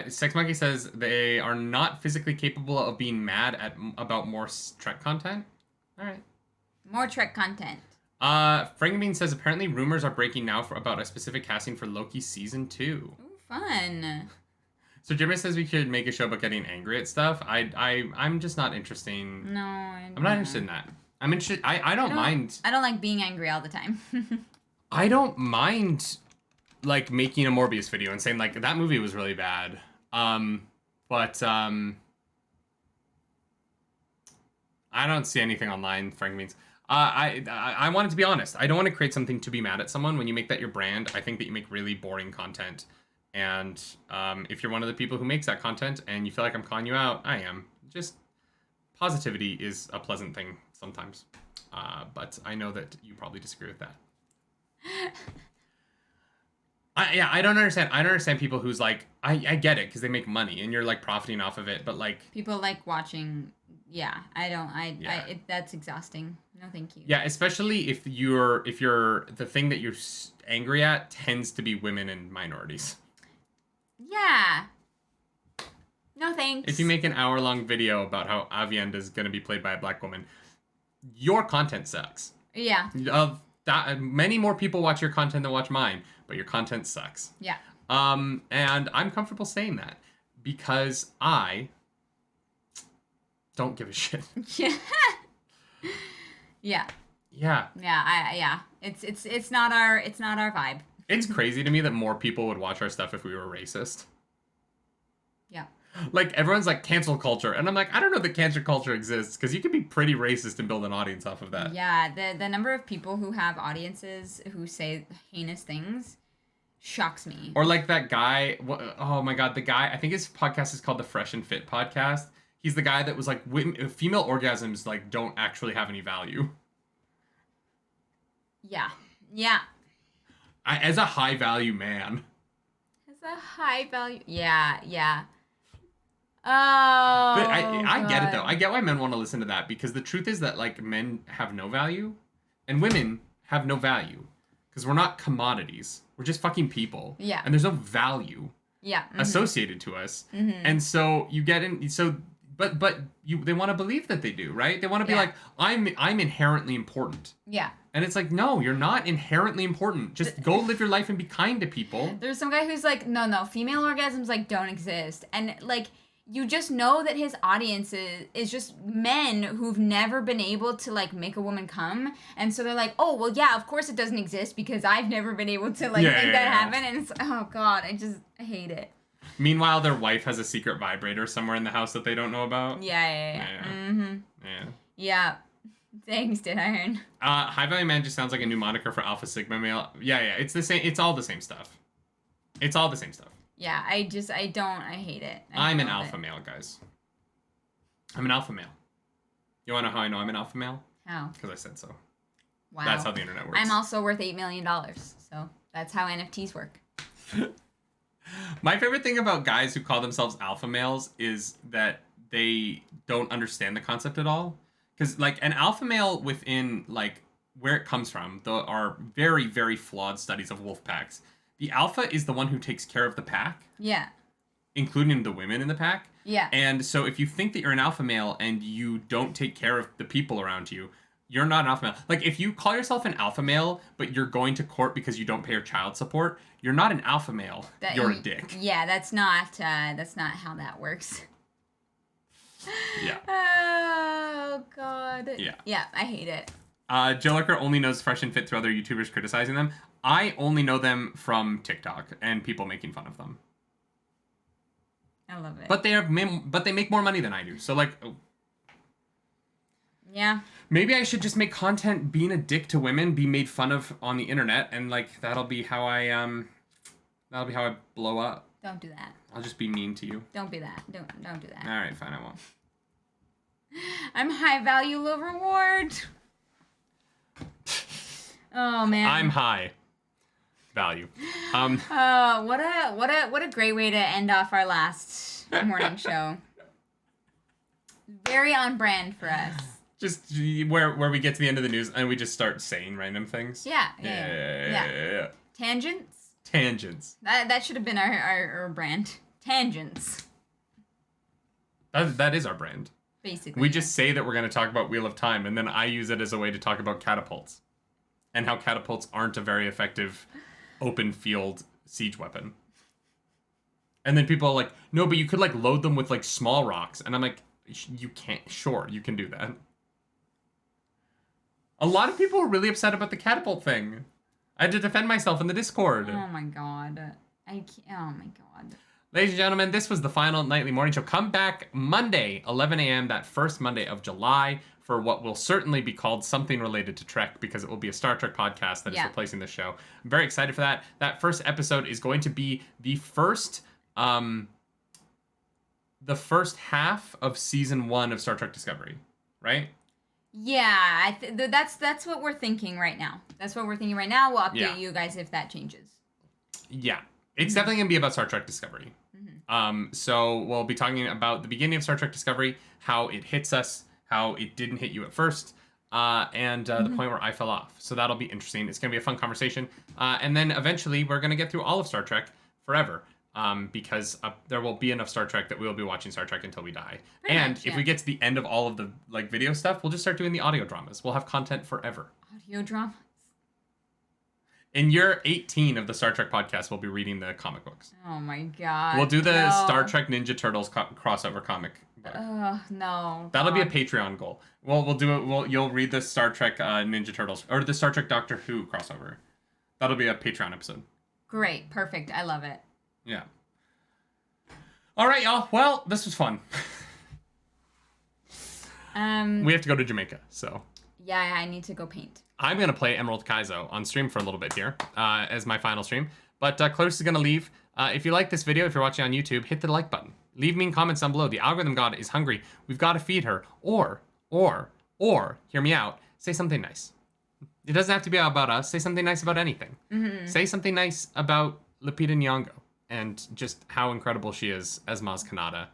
S1: Sex Monkey says they are not physically capable of being mad about more Trek content. All right.
S2: More Trek content.
S1: Frankenbean says apparently rumors are breaking now about a specific casting for Loki season 2.
S2: Ooh, fun.
S1: So Jimmy says we should make a show about getting angry at stuff. I'm just not interested.
S2: No,
S1: I'm not interested in that. I'm interested. I don't mind.
S2: I don't like being angry all the time.
S1: I don't mind like making a Morbius video and saying like that movie was really bad. But I don't see anything online, Frank means. I want it to be honest. I don't want to create something to be mad at someone. When you make that your brand, I think that you make really boring content. And if you're one of the people who makes that content and you feel like I'm calling you out, I am. Just positivity is a pleasant thing sometimes. But I know that you probably disagree with that. I don't understand. I don't understand people who's like, I get it because they make money and you're like profiting off of it, but like
S2: people like watching. Yeah, that's exhausting. No, thank you.
S1: Yeah, especially if you're the thing that you're angry at tends to be women and minorities.
S2: Yeah. No thanks.
S1: If you make an hour-long video about how Avienda is going to be played by a black woman, your content sucks.
S2: Yeah.
S1: Many more people watch your content than watch mine, but your content sucks.
S2: Yeah.
S1: And I'm comfortable saying that because I don't give a shit.
S2: Yeah.
S1: Yeah.
S2: It's not our vibe.
S1: It's crazy to me that more people would watch our stuff if we were racist.
S2: Yeah.
S1: Like everyone's like cancel culture, and I'm like, I don't know that cancel culture exists because you can be pretty racist and build an audience off of that.
S2: Yeah, the number of people who have audiences who say heinous things shocks me.
S1: Or like that guy. Oh my god, the guy. I think his podcast is called the Fresh and Fit Podcast. He's the guy that was like, female orgasms like don't actually have any value.
S2: Yeah.
S1: As a high value man.
S2: As a high value. Yeah. Oh. But
S1: I get it though. I get why men want to listen to that because the truth is that like men have no value and women have no value because we're not commodities. We're just fucking people.
S2: Yeah.
S1: And there's no value.
S2: Yeah.
S1: Associated to us.
S2: Mm-hmm.
S1: And so you get in. So. But they want to believe that they do, right? They want to be like, I'm inherently important.
S2: Yeah.
S1: And it's like, no, you're not inherently important. Just go live your life and be kind to people.
S2: There's some guy who's like, no, female orgasms like don't exist. And like, you just know that his audience is just men who've never been able to, like, make a woman come. And so they're like, oh, well, yeah, of course it doesn't exist because I've never been able to, like, make that happen. And it's, oh, God, I hate it.
S1: Meanwhile, their wife has a secret vibrator somewhere in the house that they don't know about.
S2: Yeah. Mm-hmm. Yeah. Thanks, Did Iron.
S1: High Value Man just sounds like a new moniker for Alpha Sigma male. Yeah. It's the same. It's all the same stuff.
S2: Yeah, I hate it.
S1: I'm an alpha male, guys. I'm an alpha male. You want to know how I know I'm an alpha male?
S2: How?
S1: Because I said so.
S2: Wow.
S1: That's how the internet works.
S2: I'm also worth $8 million, so that's how NFTs work.
S1: My favorite thing about guys who call themselves alpha males is that they don't understand the concept at all. Because, like, an alpha male within, like, where it comes from, there are very, very flawed studies of wolf packs. The alpha is the one who takes care of the pack.
S2: Yeah.
S1: Including the women in the pack.
S2: Yeah.
S1: And so if you think that you're an alpha male and you don't take care of the people around you, you're not an alpha male. Like, if you call yourself an alpha male, but you're going to court because you don't pay your child support, you're not an alpha male. You're a dick.
S2: Yeah, that's not how that works.
S1: Yeah.
S2: Oh, God.
S1: Yeah.
S2: Yeah, I hate it.
S1: Joe Lucker only knows Fresh and Fit through other YouTubers criticizing them. I only know them from TikTok and people making fun of them.
S2: I love it.
S1: But they make more money than I do. So, like,
S2: yeah.
S1: Maybe I should just make content being a dick to women, be made fun of on the internet, and, like, that'll be how I blow up.
S2: Don't do that.
S1: I'll just be mean to you.
S2: Don't be that. Don't do that.
S1: All right, fine, I won't.
S2: I'm high value, low reward. Oh man.
S1: I'm high value.
S2: What a great way to end off our last morning show. Very on brand for us.
S1: Just where we get to the end of the news and we just start saying random things.
S2: Yeah. Tangents. That should have been our brand. Tangents.
S1: That is our brand.
S2: Basically.
S1: We just say that we're going to talk about Wheel of Time, and then I use it as a way to talk about catapults. And how catapults aren't a very effective open field siege weapon. And then people are like, no, but you could, like, load them with, like, small rocks. And I'm like, you can't. Sure, you can do that. A lot of people were really upset about the catapult thing. I had to defend myself in the Discord.
S2: Oh my god. Oh my god.
S1: Ladies and gentlemen, this was the final nightly morning show. Come back Monday, 11 a.m., that first Monday of July, for what will certainly be called something related to Trek, because it will be a Star Trek podcast that is replacing this show. I'm very excited for that. That first episode is going to be the first half of season 1 of Star Trek Discovery, right?
S2: Yeah, that's what we're thinking right now. We'll update you guys if that changes.
S1: Yeah. It's definitely going to be about Star Trek Discovery. So we'll be talking about the beginning of Star Trek Discovery, how it hits us, how it didn't hit you at first, and the point where I fell off. So that'll be interesting. It's going to be a fun conversation. And then eventually we're going to get through all of Star Trek forever, because there will be enough Star Trek that we will be watching Star Trek until we die. Pretty much, if we get to the end of all of the, like, video stuff, we'll just start doing the audio dramas. We'll have content forever.
S2: Audio dramas?
S1: In year 18 of the Star Trek podcast, we'll be reading the comic books.
S2: Oh my god.
S1: We'll do the Star Trek Ninja Turtles crossover comic book.
S2: No.
S1: That'll be a Patreon goal. We'll do it. You'll read the Star Trek Ninja Turtles, or the Star Trek Doctor Who crossover. That'll be a Patreon episode.
S2: Great. Perfect. I love it.
S1: Yeah. All right, y'all. Well, this was fun. We have to go to Jamaica, so.
S2: Yeah, I need to go paint.
S1: I'm going to play Emerald Kaizo on stream for a little bit here as my final stream. But Clarissa is going to leave. If you like this video, if you're watching on YouTube, hit the like button. Leave me comments down below. The algorithm god is hungry. We've got to feed her. Or, hear me out, say something nice. It doesn't have to be about us. Say something nice about anything. Say something nice about Lupita Nyong'o and just how incredible she is as Maz Kanata.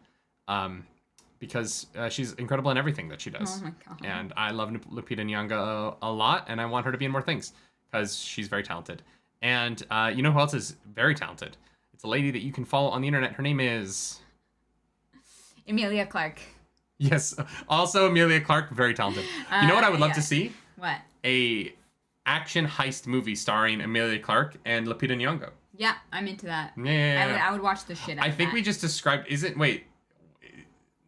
S1: Because she's incredible in everything that she does.
S2: Oh my god.
S1: And I love Lupita Nyong'o a lot, and I want her to be in more things because she's very talented. And you know who else is very talented? It's a lady that you can follow on the internet. Her name is
S2: Emilia Clarke.
S1: Yes, also Emilia Clarke, very talented. You know what I would love to see?
S2: What?
S1: A action heist movie starring Emilia Clarke and Lupita Nyong'o.
S2: Yeah, I'm into that.
S1: Yeah.
S2: I would watch the shit out of that.
S1: I think we just described.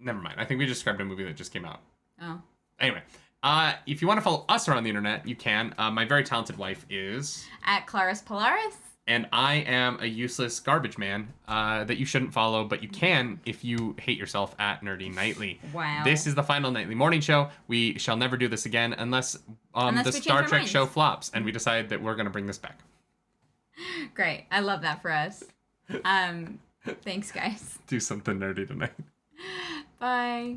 S1: Never mind. I think we described a movie that just came out.
S2: Oh.
S1: Anyway, if you want to follow us around the internet, you can. My very talented wife is...
S2: At Claris Polaris.
S1: And I am a useless garbage man that you shouldn't follow, but you can if you hate yourself at Nerdy Nightly.
S2: Wow.
S1: This is the final nightly morning show. We shall never do this again unless the Star Trek show flops and we decide that we're going to bring this back.
S2: Great. I love that for us. Thanks, guys.
S1: Do something nerdy tonight.
S2: Bye.